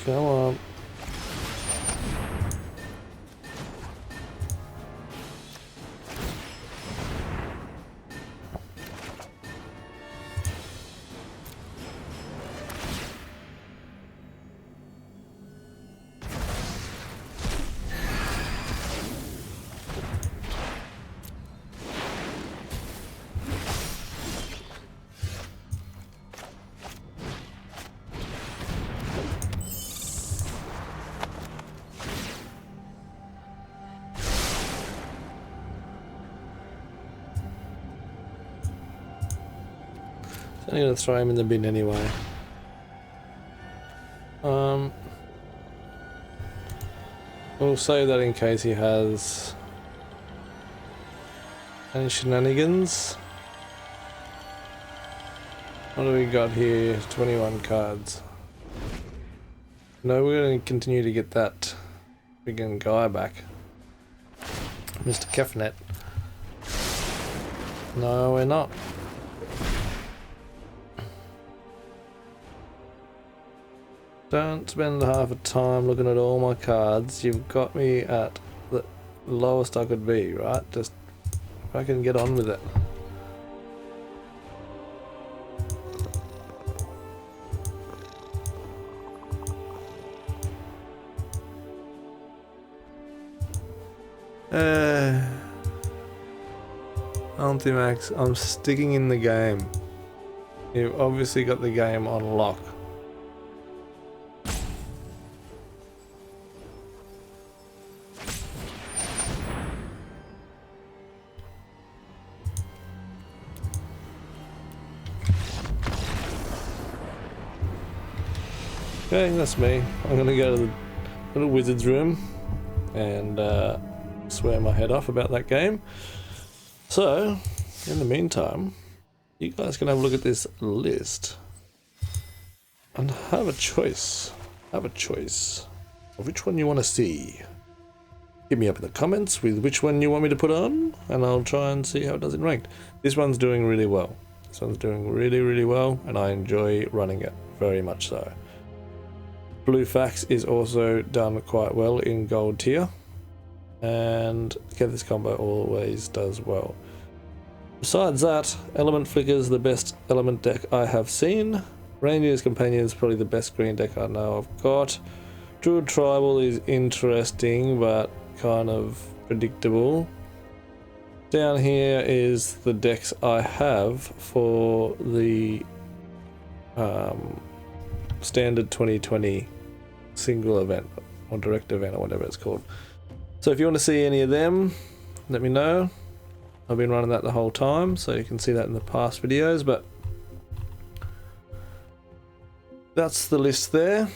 Come on. I'm gonna throw him in the bin anyway. We'll save that in case he has any shenanigans. What do we got here? 21 cards. No, we're going to continue to get that friggin' guy back. Mr. Kefnet. No, we're not. Don't spend half a time looking at all my cards. You've got me at the lowest I could be, right? Just if I can get on with it. Ultimax, I'm sticking in the game. You've obviously got the game on lock. Okay, that's me. I'm gonna go to the little wizard's room and swear my head off about that game. So, in the meantime, you guys can have a look at this list and have a choice. Have a choice of which one you want to see. Hit me up in the comments with which one you want me to put on, and I'll try and see how it does in ranked. This one's doing really well. This one's doing really, really well, and I enjoy running it very much so. Blue Fax is also done quite well in gold tier, and Get This Combo always does well. Besides that, Element Flicker's the best element deck I have seen. Ranger's Companion is probably the best green deck I know I've got. Druid Tribal is interesting but kind of predictable. Down here is the decks I have for the standard 2020 single event or direct event or whatever it's called. So if you want to see any of them, let me know. I've been running that the whole time, so you can see that in the past videos, but that's the list there.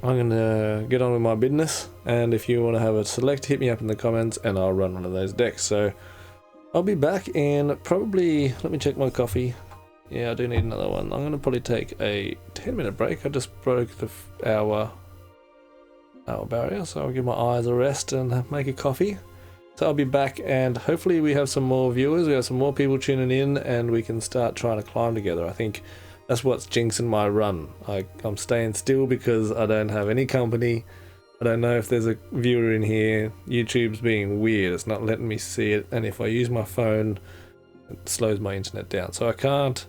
I'm gonna get on with my business, and if you want to have a select, hit me up in the comments and I'll run one of those decks. So I'll be back in probably, let me check my coffee. Yeah, I do need another one. I'm gonna probably take a 10-minute break. I just broke the hour barrier, so I'll give my eyes a rest and make a coffee. So I'll be back, and hopefully we have some more viewers, we have some more people tuning in, and we can start trying to climb together. I think that's what's jinxing my run. I'm staying still because I don't have any company. I don't know if there's a viewer in here. YouTube's being weird, it's not letting me see it, and if I use my phone, it slows my internet down. So I can't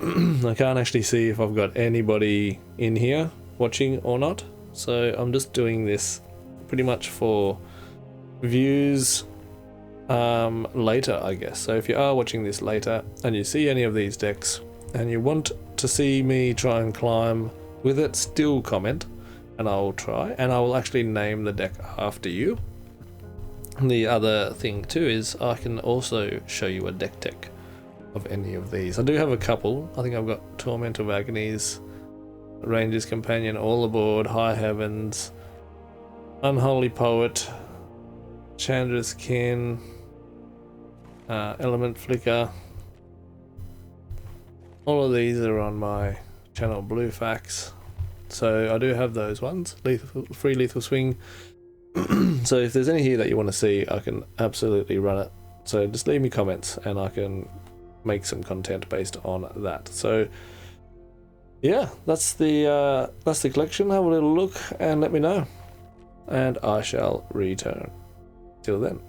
actually see if I've got anybody in here watching or not. So I'm just doing this pretty much for views later, I guess. So if you are watching this later and you see any of these decks and you want to see me try and climb with it, still comment and I will try, and I will actually name the deck after you. And the other thing too is I can also show you a deck tech of any of these. I do have a couple. I think I've got Torment of Agonies, Ranger's Companion, All Aboard, High Heavens, Unholy Poet, Chandra's Kin, Element Flicker. All of these are on my channel Blue Fax, so I do have those ones. Free Lethal Swing. So if there's any here that you want to see, I can absolutely run it. So just leave me comments and I can make some content based on that. So yeah, that's the collection. Have a little look and let me know, and I shall return. Till then.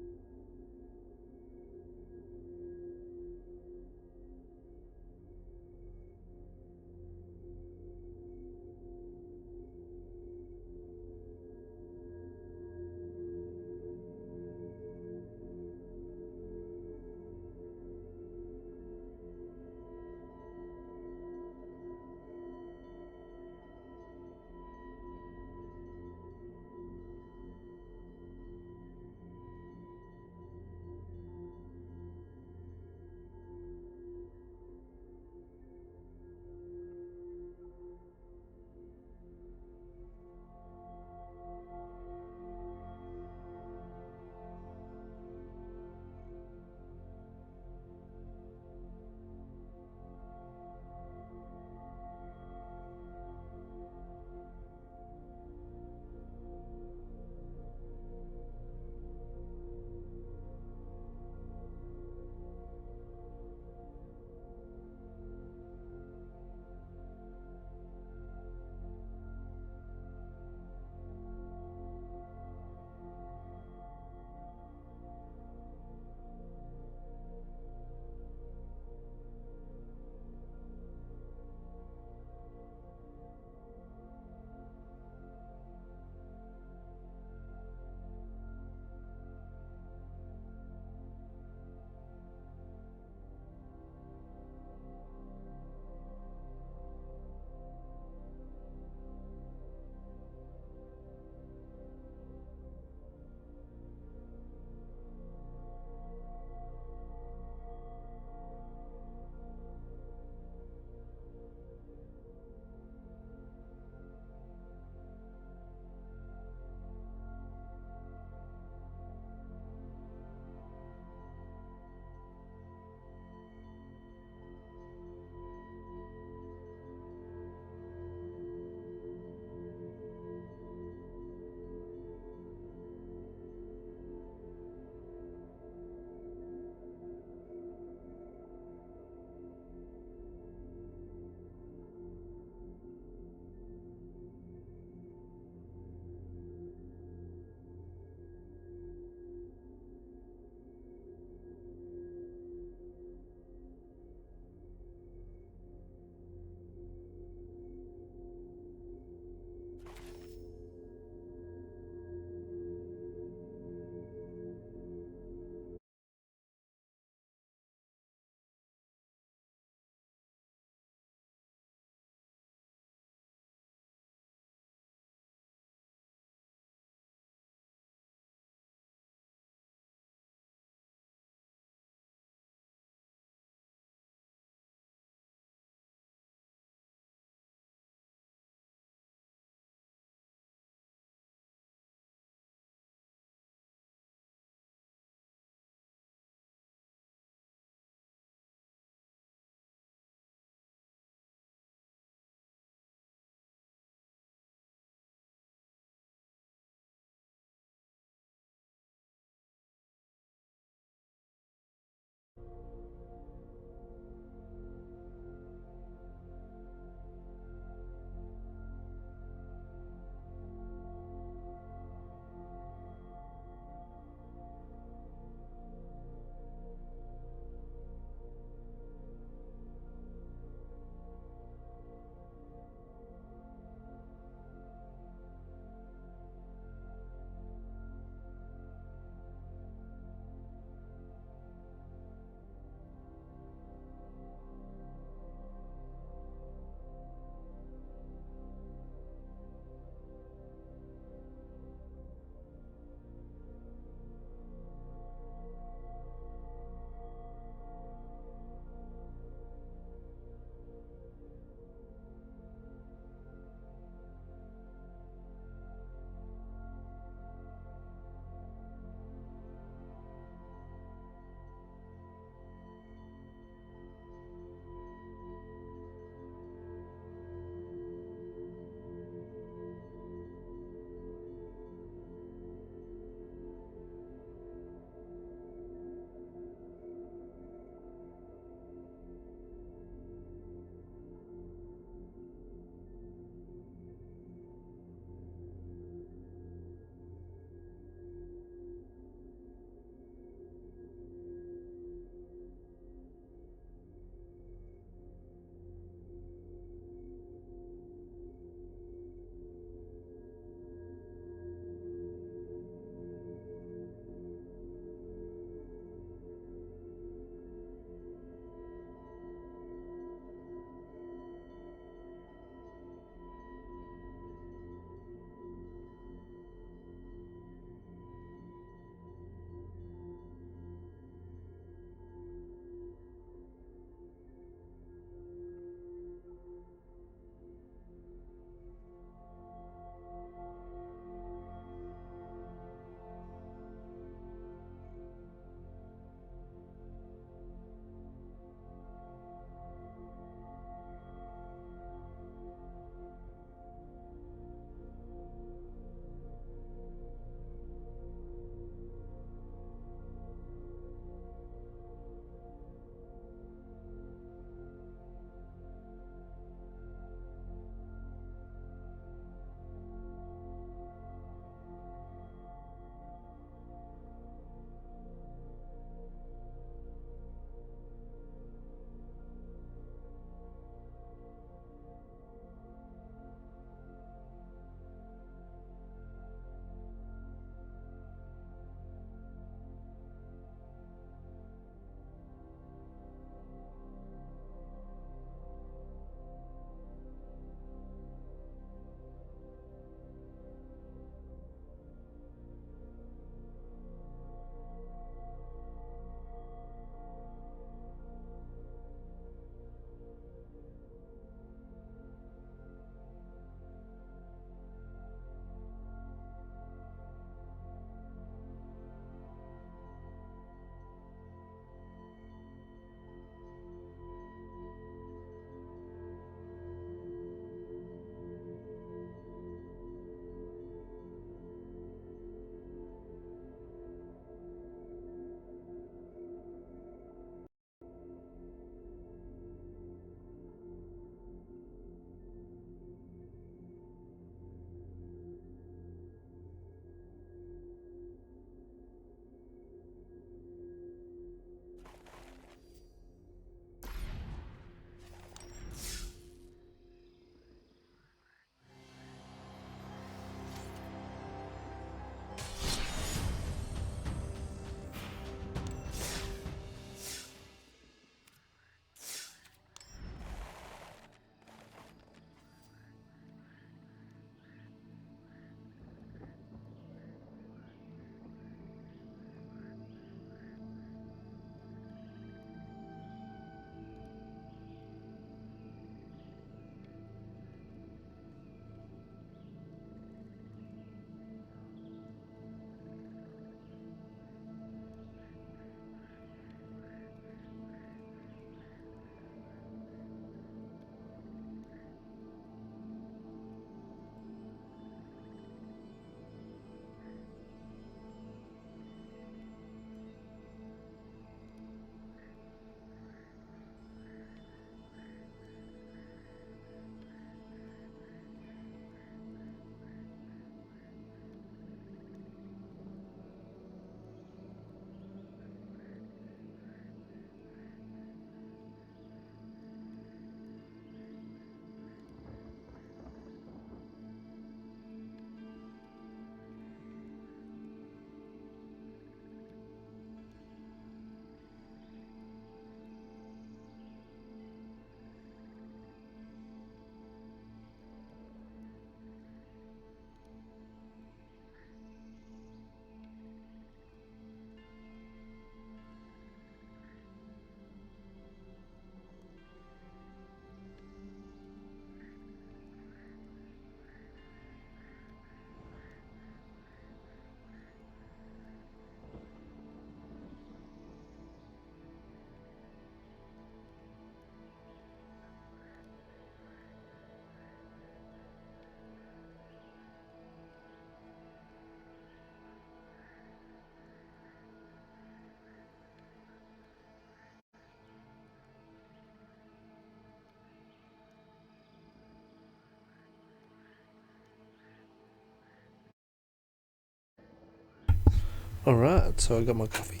Alright, so I got my coffee.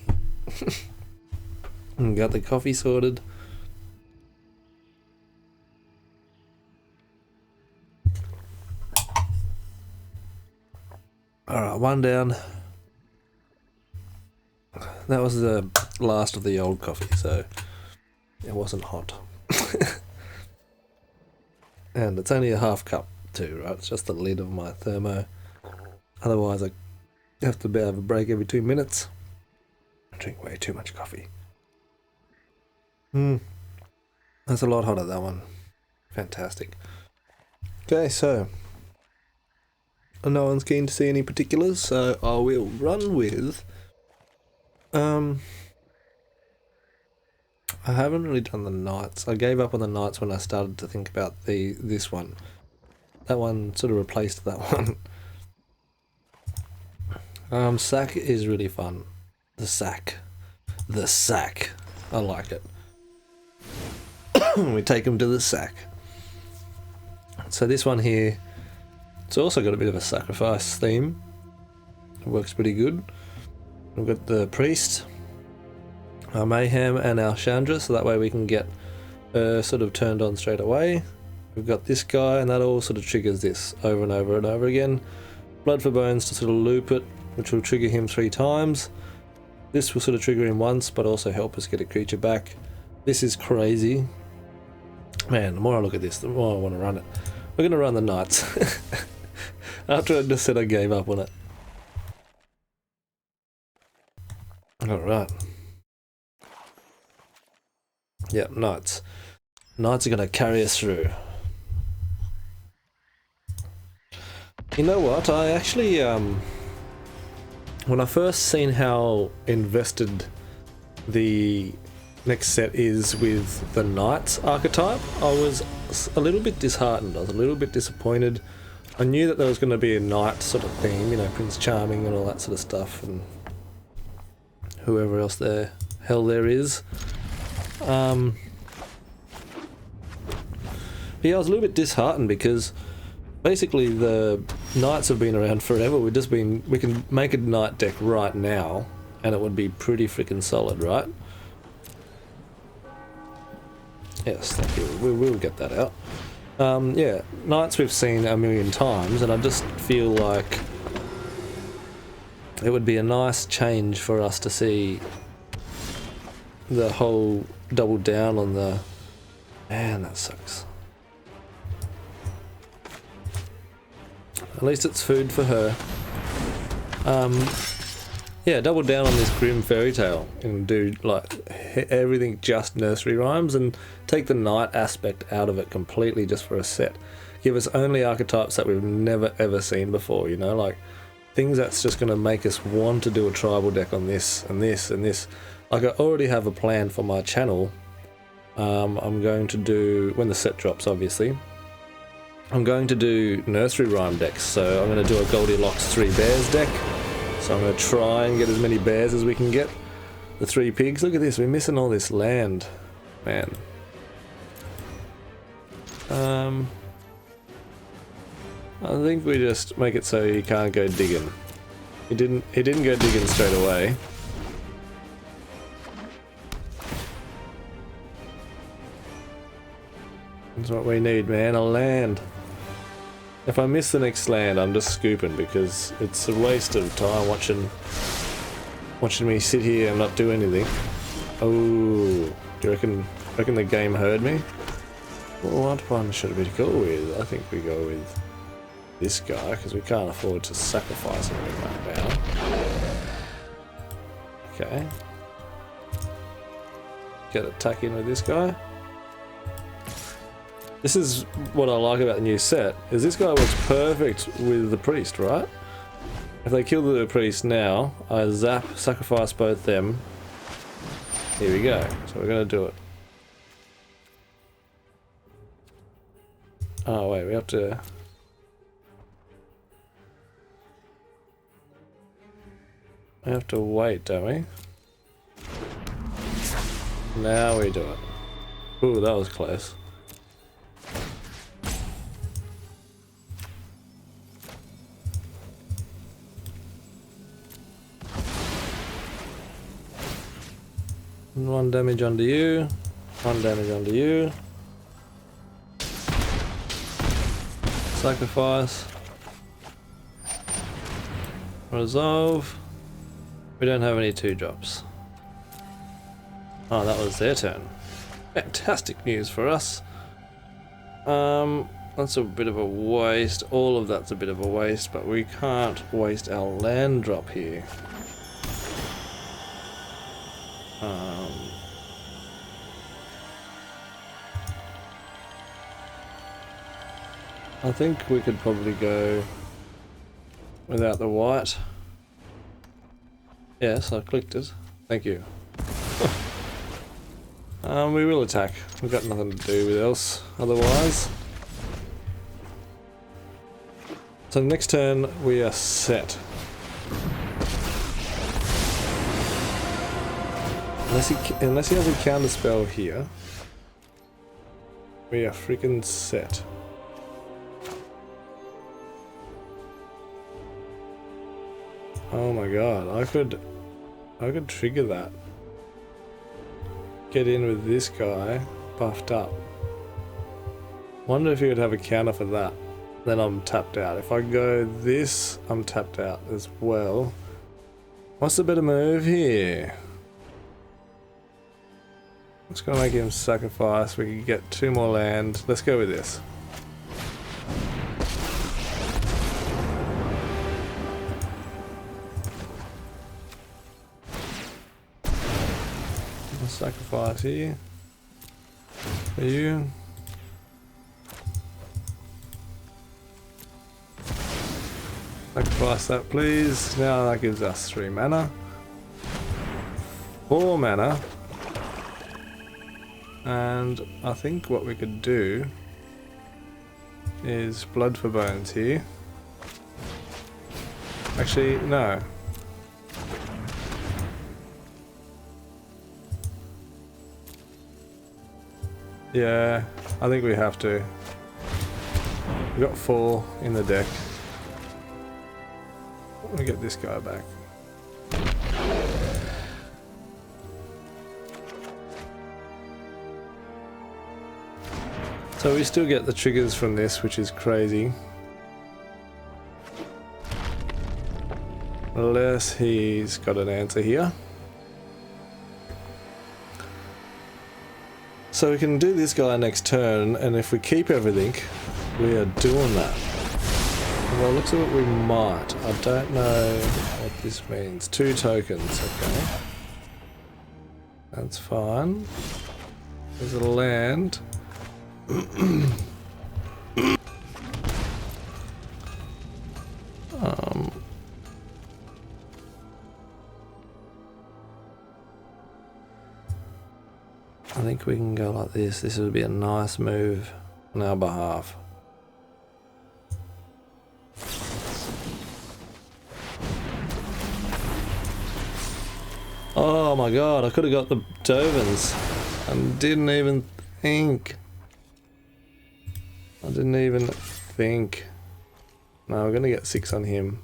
Got the coffee sorted. Alright, one down. That was the last of the old coffee, so it wasn't hot. And it's only a half cup too, right? It's just the lid of my thermo. Otherwise I have to have a break every 2 minutes. I drink way too much coffee. That's a lot hotter, that one. Fantastic. Okay, so no one's keen to see any particulars, so I will run with I haven't really done the knights. I gave up on the knights when I started to think about this one. That one sort of replaced that one. Sack is really fun. The sack. I like it. We take them to the sack. So this one here, it's also got a bit of a sacrifice theme. It works pretty good. We've got the priest, our Mayhem and our Chandra, so that way we can get sort of turned on straight away. We've got this guy, and that all sort of triggers this over and over and over again. Blood for Bones to sort of loop it, which will trigger him 3 times. This will sort of trigger him once, but also help us get a creature back. This is crazy. Man, the more I look at this, the more I want to run it. We're going to run the Knights. After I just said I gave up on it. Alright. Yep, Knights. Knights are going to carry us through. You know what? I actually, when I first seen how invested the next set is with the Knights archetype, I was a little bit disheartened. I was a little bit disappointed. I knew that there was going to be a Knight sort of theme, you know, Prince Charming and all that sort of stuff, and whoever else the hell there is. But yeah, I was a little bit disheartened because basically the Knights have been around forever. We can make a Knight deck right now and it would be pretty freaking solid, right? Yes, thank you. We will get that out. Yeah, Knights we've seen a million times, and I just feel like it would be a nice change for us to see the whole double down on the... Man, that sucks. At least it's food for her. Yeah, double down on this Grim Fairy Tale and do like everything just nursery rhymes and take the Knight aspect out of it completely just for a set. Give us only archetypes that we've never ever seen before, you know, like things that's just going to make us want to do a tribal deck on this and this and this. Like I already have a plan for my channel. I'm going to do, when the set drops obviously, I'm going to do nursery rhyme decks. So I'm going to do a Goldilocks 3 bears deck. So I'm going to try and get as many bears as we can get. The 3 pigs. Look at this. We're missing all this land. Man. I think we just make it so he can't go digging. He didn't go digging straight away. That's what we need, man. A land. If I miss the next land, I'm just scooping because it's a waste of time watching me sit here and not do anything. Oh, do you reckon the game heard me? Well, what one should we go with? I think we go with this guy because we can't afford to sacrifice him right now. Okay. Get a tuck in with this guy. This is what I like about the new set, is this guy works perfect with the priest, right? If they kill the priest now, I sacrifice both them. Here we go. So we're gonna do it. Oh wait, we have to... We have to wait, don't we? Now we do it. Ooh, that was close. 1 damage onto you. 1 damage onto you. Sacrifice. Resolve. We don't have any 2-drops. Oh, that was their turn. Fantastic news for us. That's a bit of a waste. All of that's a bit of a waste, but we can't waste our land drop here. I think we could probably go without the white. Yes, I clicked it. Thank you. We will attack. We've got nothing to do with else otherwise. So next turn we are set. Unless he has a counter spell here, we are freaking set. Oh my god, I could trigger that. Get in with this guy, buffed up. Wonder if he would have a counter for that. Then I'm tapped out. If I go this, I'm tapped out as well. What's the better move here? I'm just gonna make him sacrifice. We can get 2 more land. Let's go with this. Sacrifice here for you. Sacrifice that, please. Now that gives us 3 mana, 4 mana, and I think what we could do is Blood for Bones here. Actually, no. Yeah, I think we have to. We've got 4 in the deck. Let me get this guy back. So we still get the triggers from this, which is crazy. Unless he's got an answer here. So we can do this guy next turn, and if we keep everything, we are doing that. Well, it looks like we might. I don't know what this means. 2 tokens, okay. That's fine. There's a land. I think we can go like this. This would be a nice move on our behalf. Oh my god, I could have got the Dovens and didn't even think. I didn't even think. No, we're gonna get 6 on him.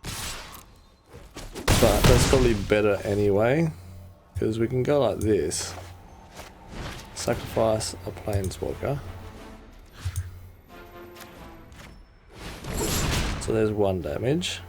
But that's probably better anyway, because we can go like this. Sacrifice a Planeswalker. So there's 1 damage.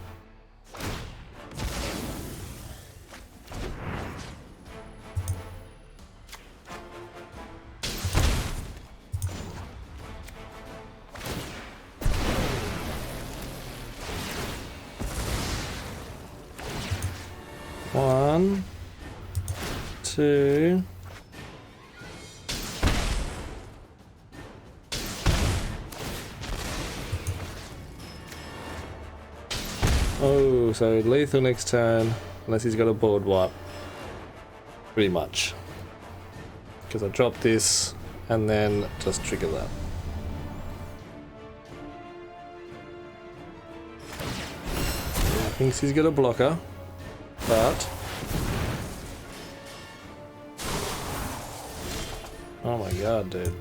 One, 2. Oh, so lethal next turn, unless he's got a board wipe. Pretty much. Because I drop this and then just trigger that. He thinks he's got a blocker, but... oh my god, dude.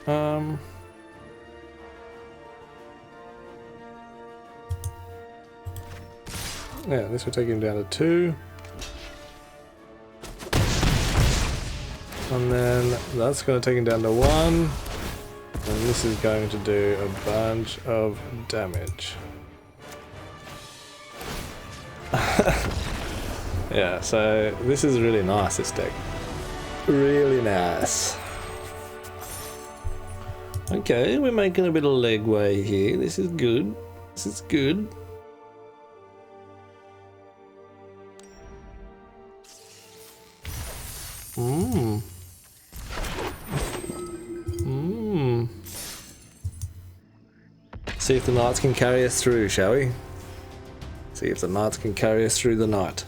Yeah, this will take him down to 2. And then that's going to take him down to 1. And this is going to do a bunch of damage. Yeah, so this is really nice, this deck. Really nice. Okay, we're making a bit of legway here. This is good. This is good. See if the knights can carry us through, shall we? See if the knights can carry us through the night.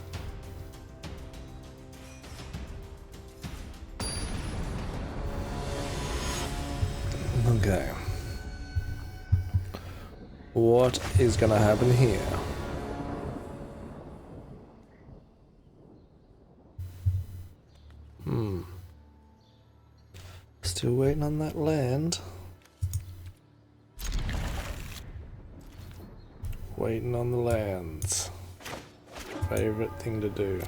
Okay. What is gonna happen here? Still waiting on that land. Waiting on the lands. Favorite thing to do.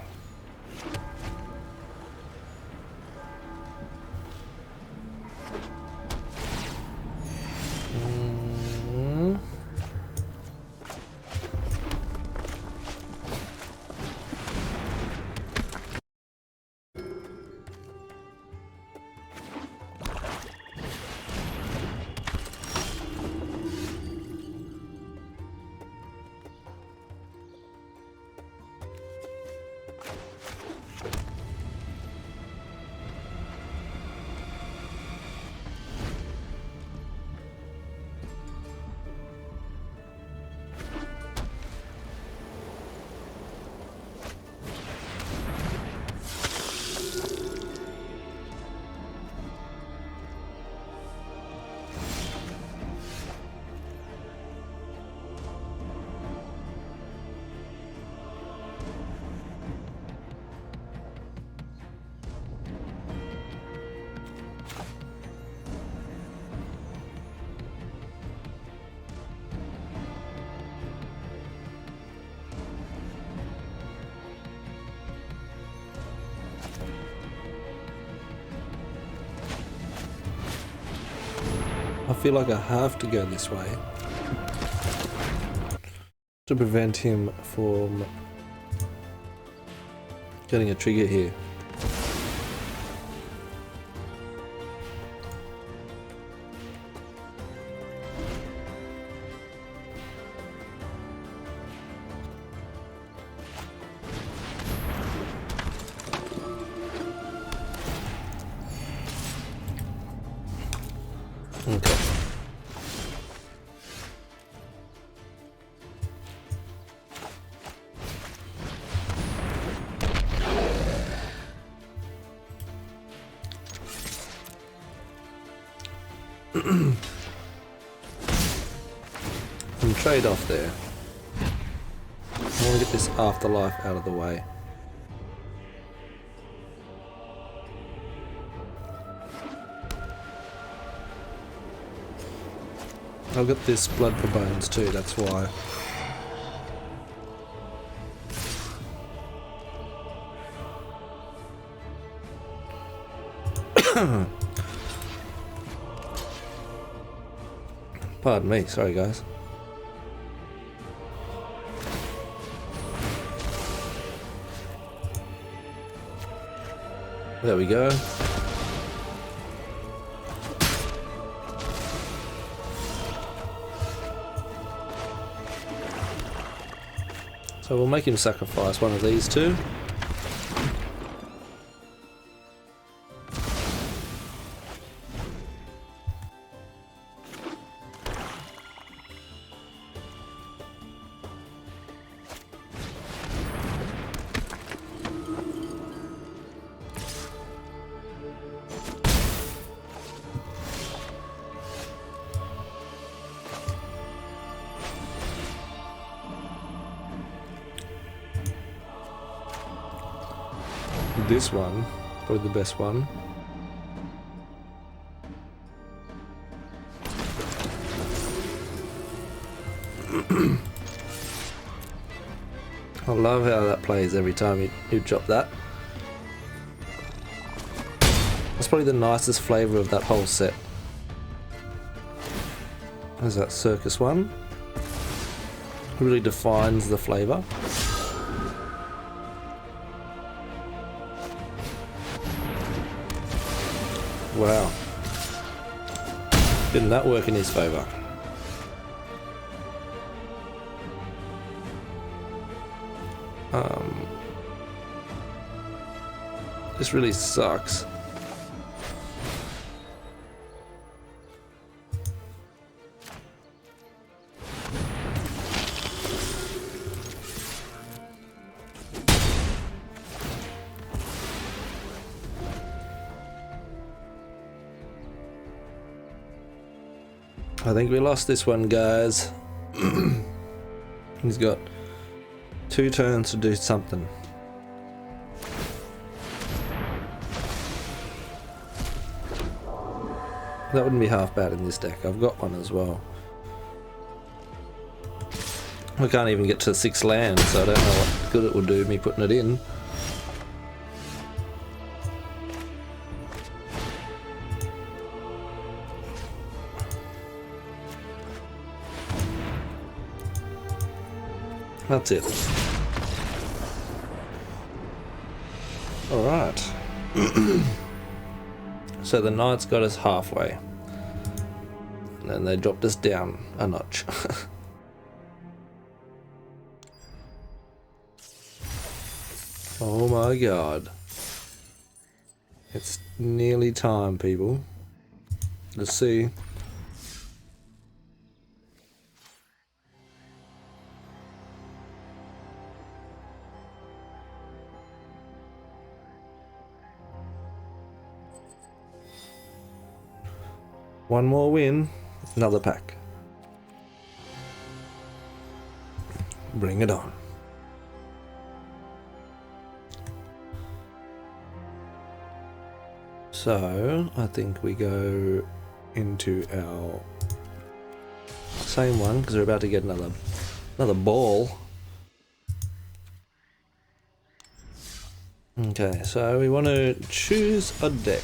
I feel like I have to go this way to prevent him from getting a trigger here. Okay. Some trade-off there. I want to get this afterlife out of the way. I've got this blood for bones too, that's why. Pardon me, sorry guys. There we go. So we'll make him sacrifice one of these two. This one, probably the best one. I love how that plays every time you drop that. That's probably the nicest flavour of that whole set. There's that circus one. It really defines the flavour. Wow. Didn't that work in his favour? This really sucks. I think we lost this one, guys. He's got 2 turns to do something. That wouldn't be half bad in this deck. I've got one as well. We can't even get to 6 lands, so I don't know what good it will do me putting it in. That's it. Alright. So the Knights got us halfway. And then they dropped us down a notch. Oh my god. It's nearly time, people. Let's see. One more win, another pack. Bring it on. So, I think we go into our same one because we're about to get another ball. Okay, so we want to choose a deck.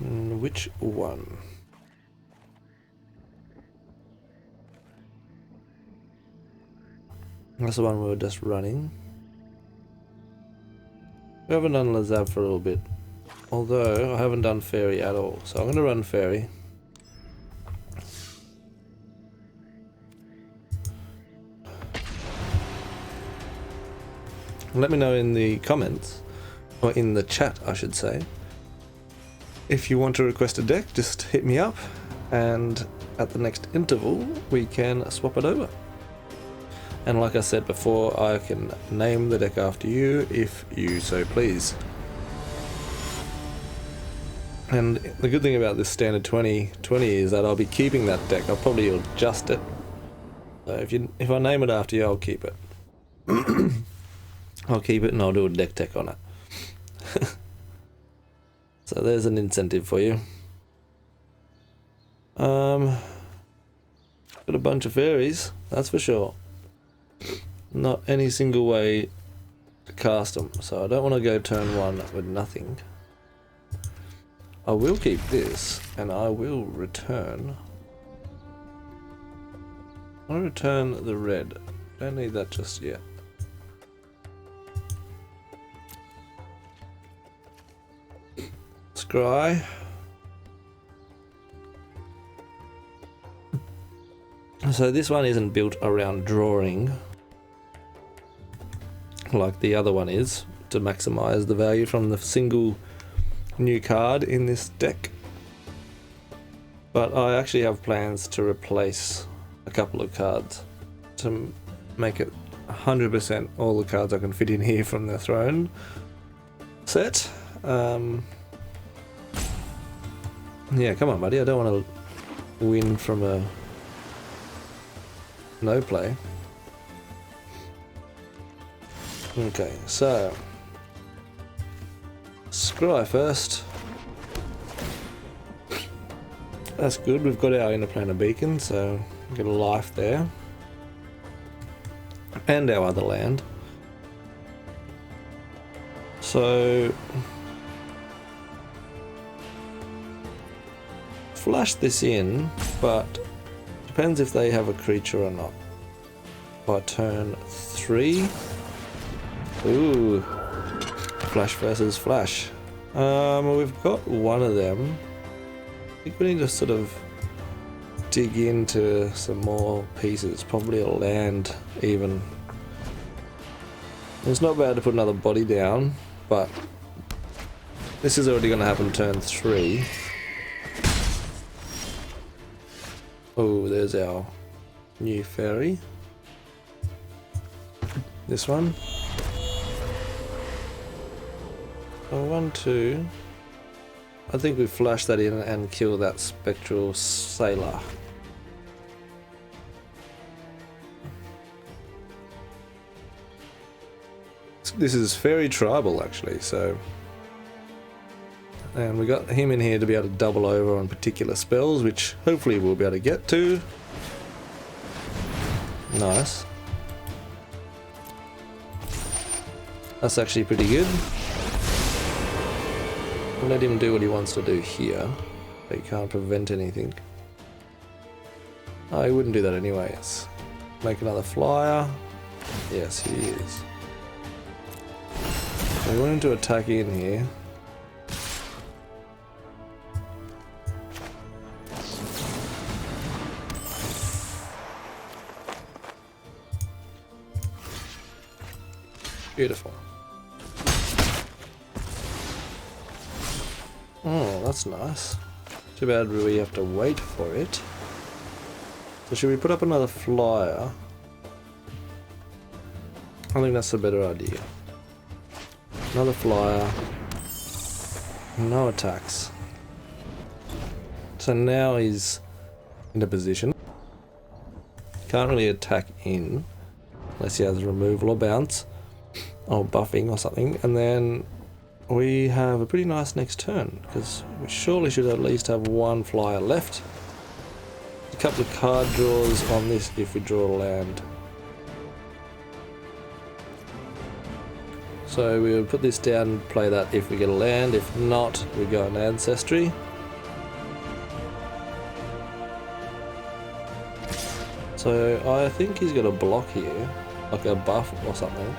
Which one? That's the one we were just running. We haven't done Lazav for a little bit, although I haven't done Fairy at all, so I'm going to run Fairy. Let me know in the comments, or in the chat I should say, if you want to request a deck. Just hit me up, and at the next interval we can swap it over. And like I said before, I can name the deck after you if you so please. And the good thing about this standard 2020 is that I'll be keeping that deck. I'll probably adjust it. So if I name it after you, I'll keep it. I'll keep it and I'll do a deck tech on it. So there's an incentive for you. Got a bunch of fairies, that's for sure. Not any single way to cast them, so I don't want to go turn 1 with nothing. I will keep this, and I will return. I'll return the red. Don't need that just yet. Scry. So this one isn't built around drawing like the other one is, to maximize the value from the single new card in this deck. But I actually have plans to replace a couple of cards to make it 100% all the cards I can fit in here from the throne set. Yeah, come on buddy, I don't want to win from a no play. Okay, so Scry first. That's good. We've got our inner planar beacon, so we've got a life there. And our other land. So flash this in, but depends if they have a creature or not. By turn 3. Ooh. Flash versus flash. We've got one of them. I think we need to sort of dig into some more pieces. Probably a land even. It's not bad to put another body down, but this is already going to happen turn 3. Oh, there's our new fairy. This one. Oh, 1, 2. I think we flash that in and kill that spectral sailor. This is very tribal actually, so. And we got him in here to be able to double over on particular spells, which hopefully we'll be able to get to. Nice. That's actually pretty good. We'll let him do what he wants to do here. But he can't prevent anything. Oh, he wouldn't do that anyways. Make another flyer. Yes, he is. We want him to attack in here. Beautiful. Oh, that's nice. Too bad we have to wait for it. So should we put up another flyer? I think that's a better idea. Another flyer. No attacks. So now he's in a position. Can't really attack in unless he has removal or bounce or buffing or something, and then we have a pretty nice next turn because we surely should at least have one flyer left. A couple of card draws on this if we draw a land. So we would put this down and play that if we get a land. If not, we go an ancestry. So I think he's got a block here, like a buff or something.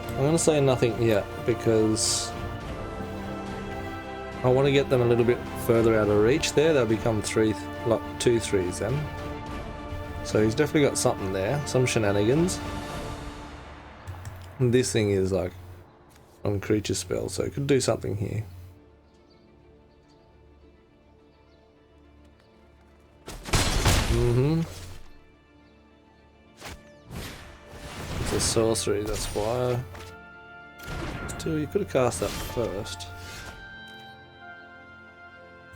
I'm going to say nothing yet because I want to get them a little bit further out of reach there. They'll become 2 3s then. So he's definitely got something there, some shenanigans. And this thing is like on creature spell, so it could do something here. It's a sorcery, that's why. Still, you could have cast that first.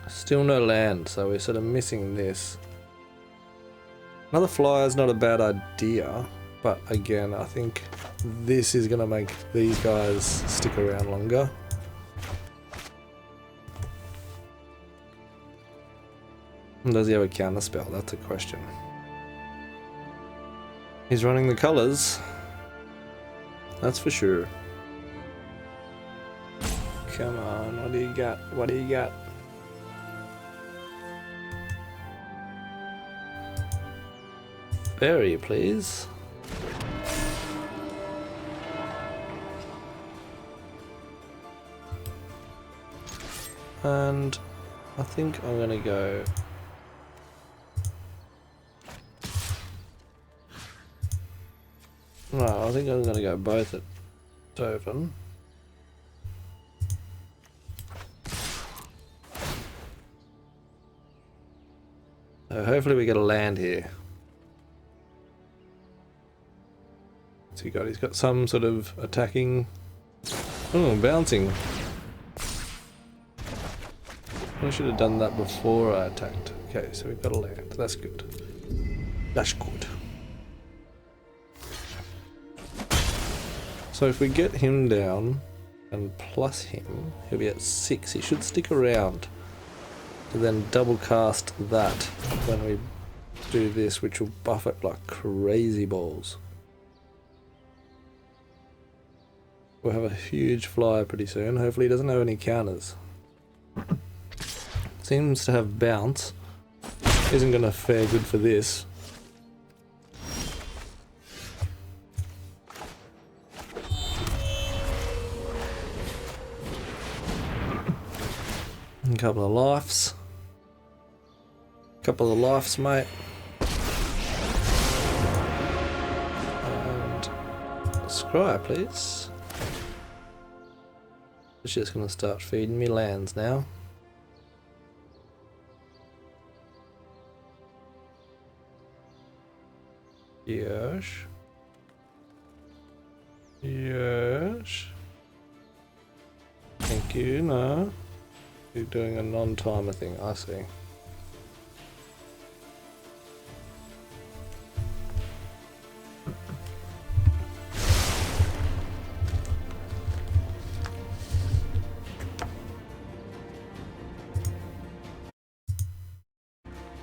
Still no land, so we're sort of missing this. Another flyer is not a bad idea, but again, I think this is going to make these guys stick around longer. Does he have a counter spell? That's a question. He's running the colours. That's for sure. Come on, what do you got? What do you got? Berry, please. And I think I'm gonna go. No, I think I'm gonna go both at Dovin. So hopefully we get a land here. What's he got? He's got some sort of attacking. Oh, bouncing. I should have done that before I attacked. Okay, so we've got a land. That's good. That's good. So if we get him down, and plus him, he'll be at 6. He should stick around to then double cast that when we do this, which will buff it like crazy balls. We'll have a huge flyer pretty soon. Hopefully he doesn't have any counters. Seems to have bounce. Isn't going to fare good for this. A couple of lives. Couple of lives, mate. And scry, please. It's just gonna start feeding me lands now. Yes. Yes. Thank you, no. You're doing a non-timer thing, I see.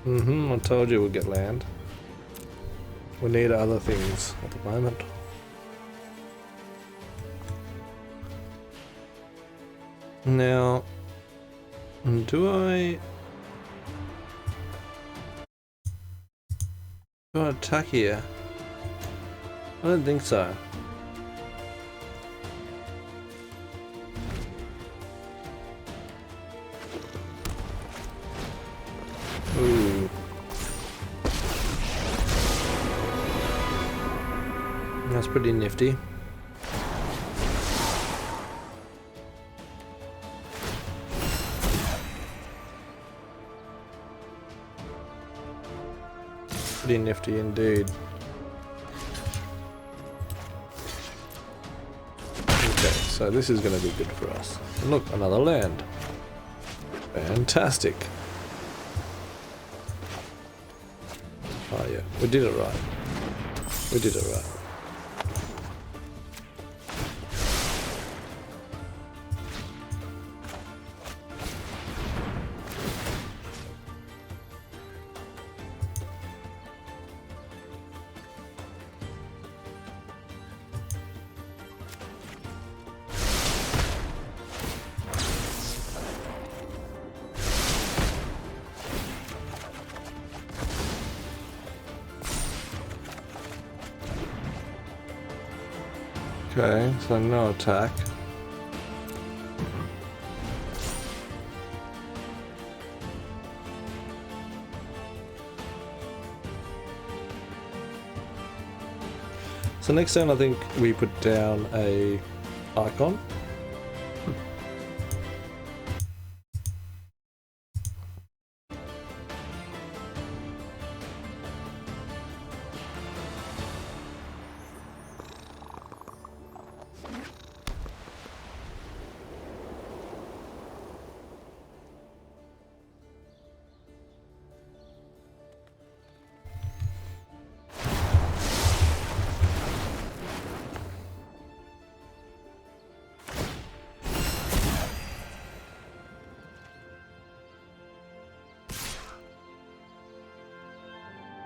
I told you we'd get land. We need other things at the moment. Now, do I attack here? I don't think so. Ooh. That's pretty nifty. Pretty nifty indeed. Okay, so this is going to be good for us. And look, another land. Fantastic. Oh yeah, we did it right. We did it right. Okay, so no attack. So next turn I think we put down a icon.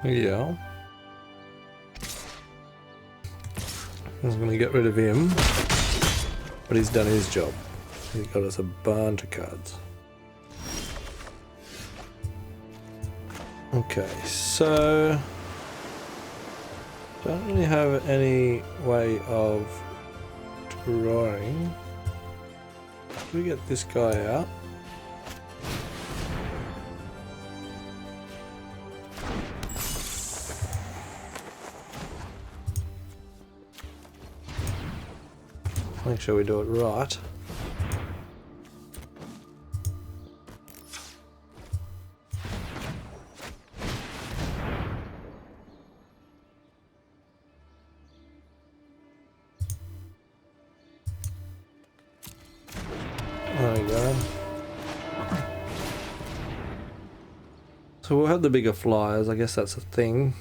Yeah. I was going to get rid of him, but he's done his job. He's got us a bunch of cards. Okay, so don't really have any way of drawing. Can we get this guy out? Make sure we do it right. There we go. So we'll have the bigger flyers, I guess that's a thing.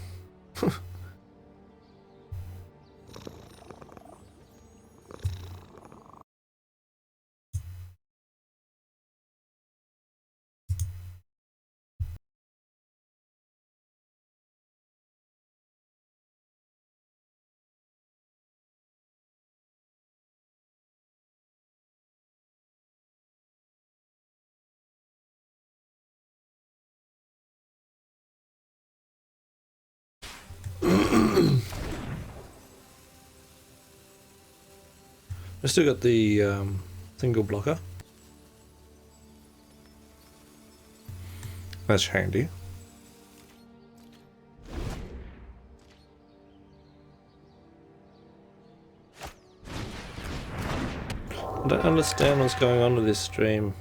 I still got the single blocker. That's handy. I don't understand what's going on with this stream.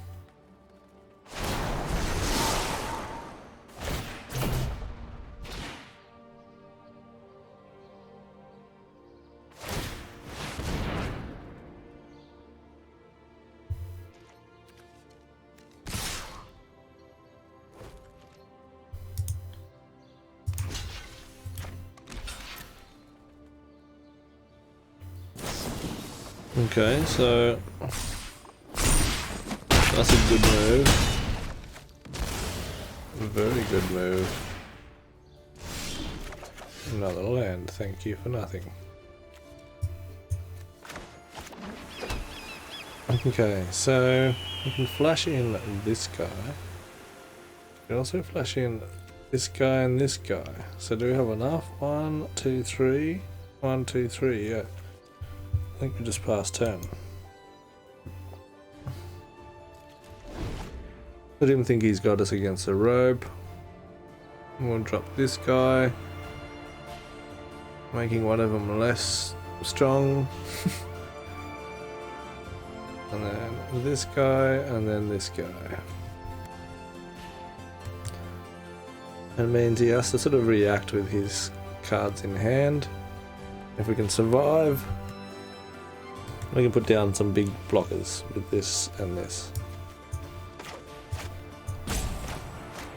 Okay, so that's a good move. Very good move. Another land, thank you for nothing. Okay, so we can flash in this guy. We can also flash in this guy and this guy. So do we have enough? 1, 2, 3. 1, 2, 3, yeah. I think we just passed 10. I didn't think he's got us against a rope. We'll drop this guy, making one of them less strong. And then this guy, and then this guy. It means he has to sort of react with his cards in hand. If we can survive, we can put down some big blockers with this and this.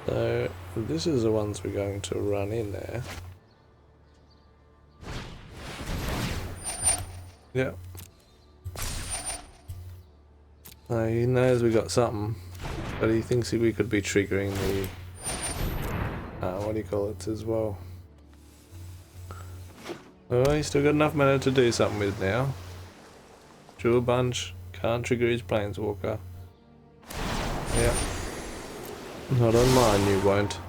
So this is the ones we're going to run in there. Yep. He knows we got something, but he thinks we could be triggering the what do you call it as well. Oh, he's still got enough mana to do something with now. Drew a bunch, can't trigger his Planeswalker. Yeah. Not on mine, you won't.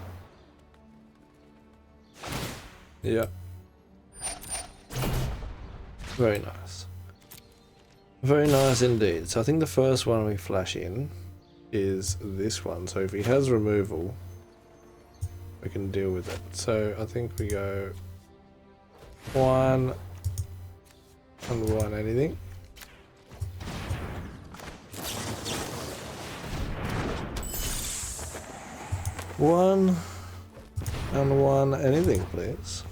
Yeah. Very nice. Very nice indeed. So I think the first one we flash in is this one. So if he has removal, we can deal with it. So I think we go 1 and 1 anything. One and 1 anything, please.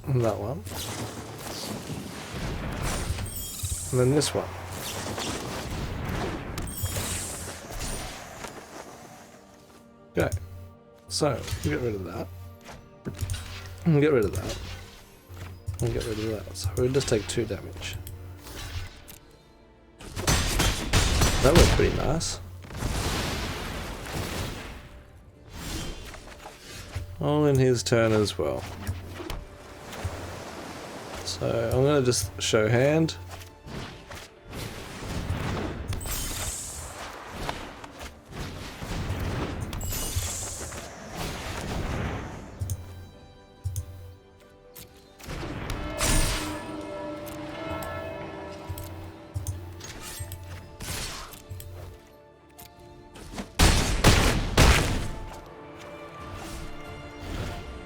And that one. And then this one. Okay. So, get rid of that. And get rid of that. And get rid of that. So we'll just take 2 damage. That was pretty nice. All in his turn as well. So I'm going to just show hand.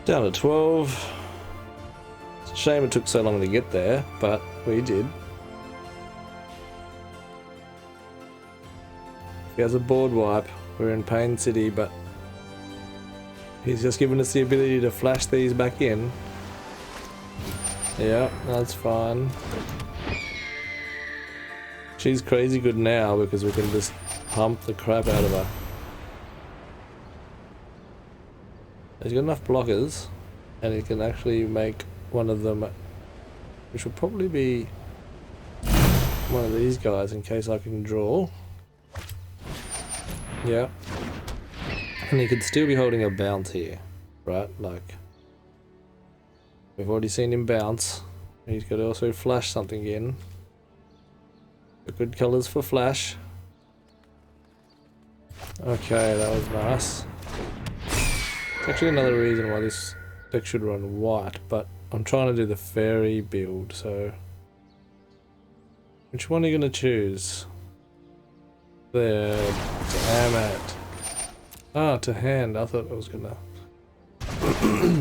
Down to 12. It's a shame it took so long to get there, but we did. He has a board wipe. We're in Pain City, but he's just given us the ability to flash these back in. Yeah, that's fine. She's crazy good now because we can just pump the crap out of her. He's got enough blockers, and he can actually make one of them, which will probably be one of these guys in case I can draw. Yeah. And he could still be holding a bounce here, right? Like, we've already seen him bounce. He's got to also flash something in. The good colours for flash. Okay, that was nice. It's actually another reason why this deck should run white, but I'm trying to do the fairy build, so... Which one are you going to choose? There, damn it. Ah, to hand, I thought I was going to...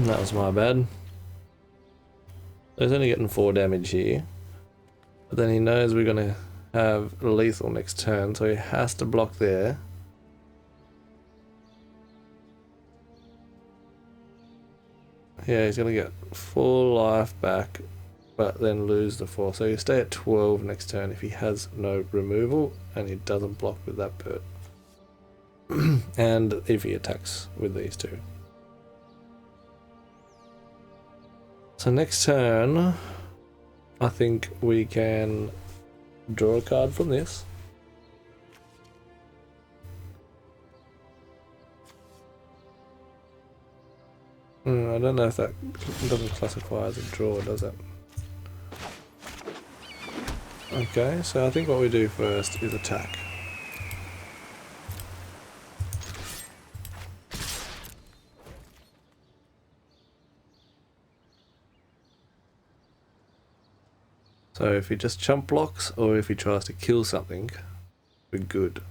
That was my bad. He's only getting 4 damage here. But then he knows we're going to have lethal next turn, so he has to block there. Yeah, he's going to get 4 life back, but then lose the 4. So you stay at 12 next turn if he has no removal and he doesn't block with that bird. And if he attacks with these two. So next turn, I think we can draw a card from this. I don't know if that doesn't classify as a draw, does it? Okay, so I think what we do first is attack. So if he just chump blocks, or if he tries to kill something, we're good.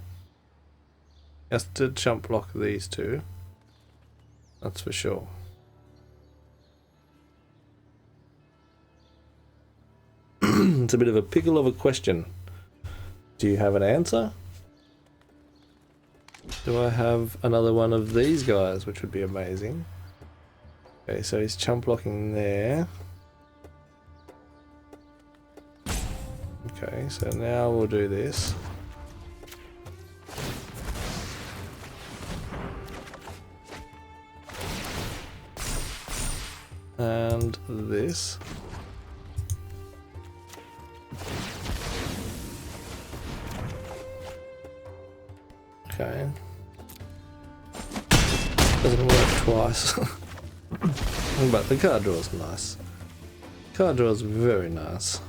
He has to chump block these two, that's for sure. It's a bit of a pickle of a question. Do you have an answer? Do I have another one of these guys, which would be amazing? Okay, so he's chump blocking there. Okay, so now we'll do this. And this. Okay. Doesn't work twice. But the card draw is nice. Card draw is very nice.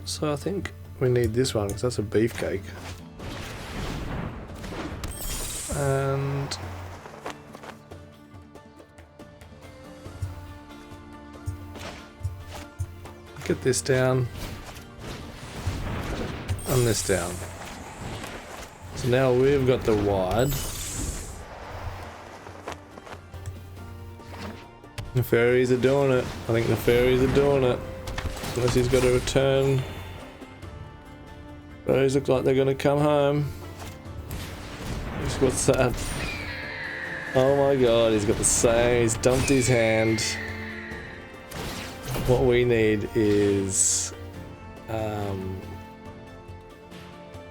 So I think we need this one because that's a beefcake. And get this down and this down. So now we've got the wide. The fairies are doing it. I think the fairies are doing it. Unless he's got a return. Fairies look like they're gonna come home. What's that? Oh my god, he's got the same. He's dumped his hand. What we need is...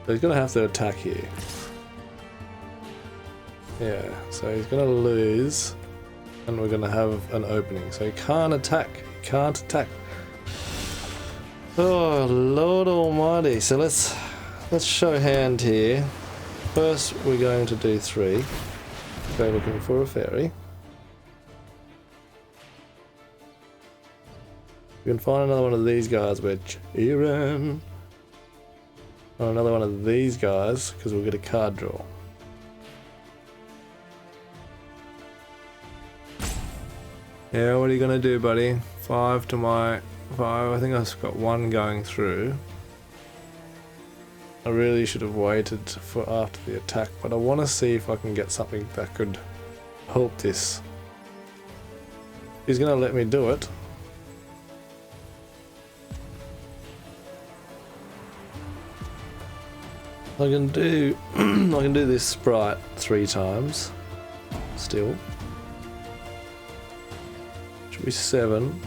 he's gonna have to attack here. Yeah, so he's gonna lose. And we're gonna have an opening. So he can't attack. He can't attack. Oh Lord Almighty! So let's show hand here. First, we're going to do 3. Go looking for a fairy. We can find another one of these guys. We're cheering. Or another one of these guys because we'll get a card draw. Yeah, what are you gonna do, buddy? 5 to my 5. I think I've got 1 going through. I really should have waited for after the attack, but I want to see if I can get something that could help this. He's gonna let me do it. I can do I can do this sprite 3 times. Still. Should be 7.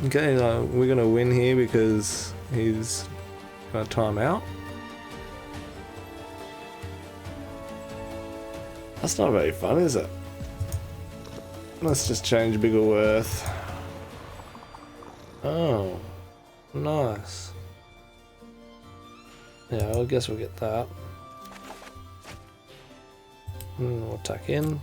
Okay, we're gonna win here because he's gonna time out. That's not very fun, is it? Let's just change Biggleworth. Oh, nice. Yeah, I guess we'll get that. We'll attack in.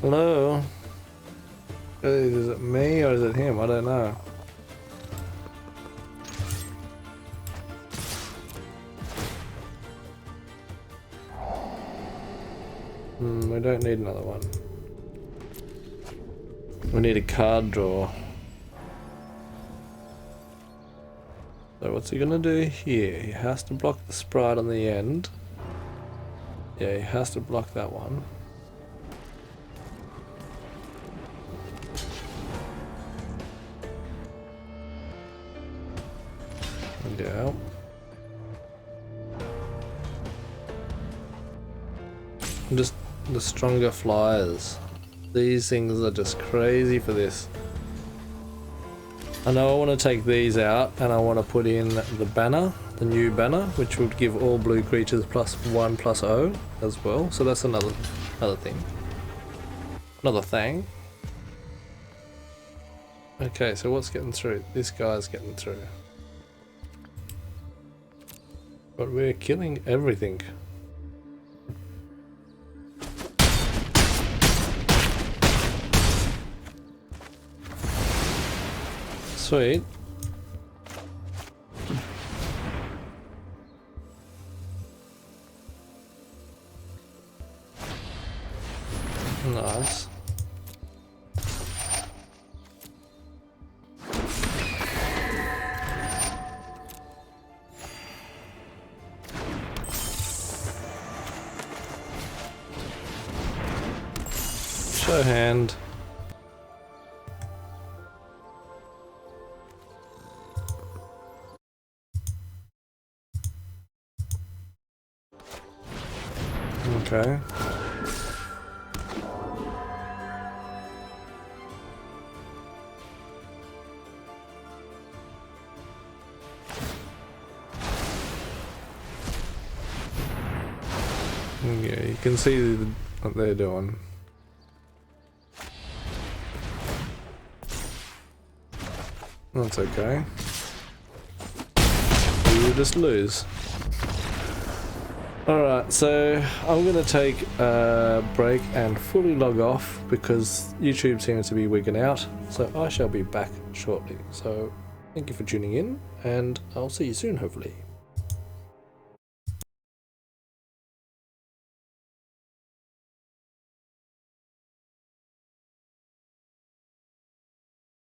Hello. Is it me or is it him? I don't know. We don't need another one. We need a card draw. So what's he gonna do here? He has to block the sprite on the end. Yeah, he has to block that one. Yeah. Just the stronger flyers. These things are just crazy for this. I know I want to take these out and I want to put in the banner, the new banner, which would give all blue creatures +1/+0 as well. So that's another thing. Another thing. Okay, so what's getting through? This guy's getting through. But we're killing everything. Sweet. Nice. Show hand. Okay. Yeah, you can see what they're doing. That's okay. You just lose. Alright, so I'm going to take a break and fully log off because YouTube seems to be wigging out. So I shall be back shortly. So thank you for tuning in and I'll see you soon hopefully.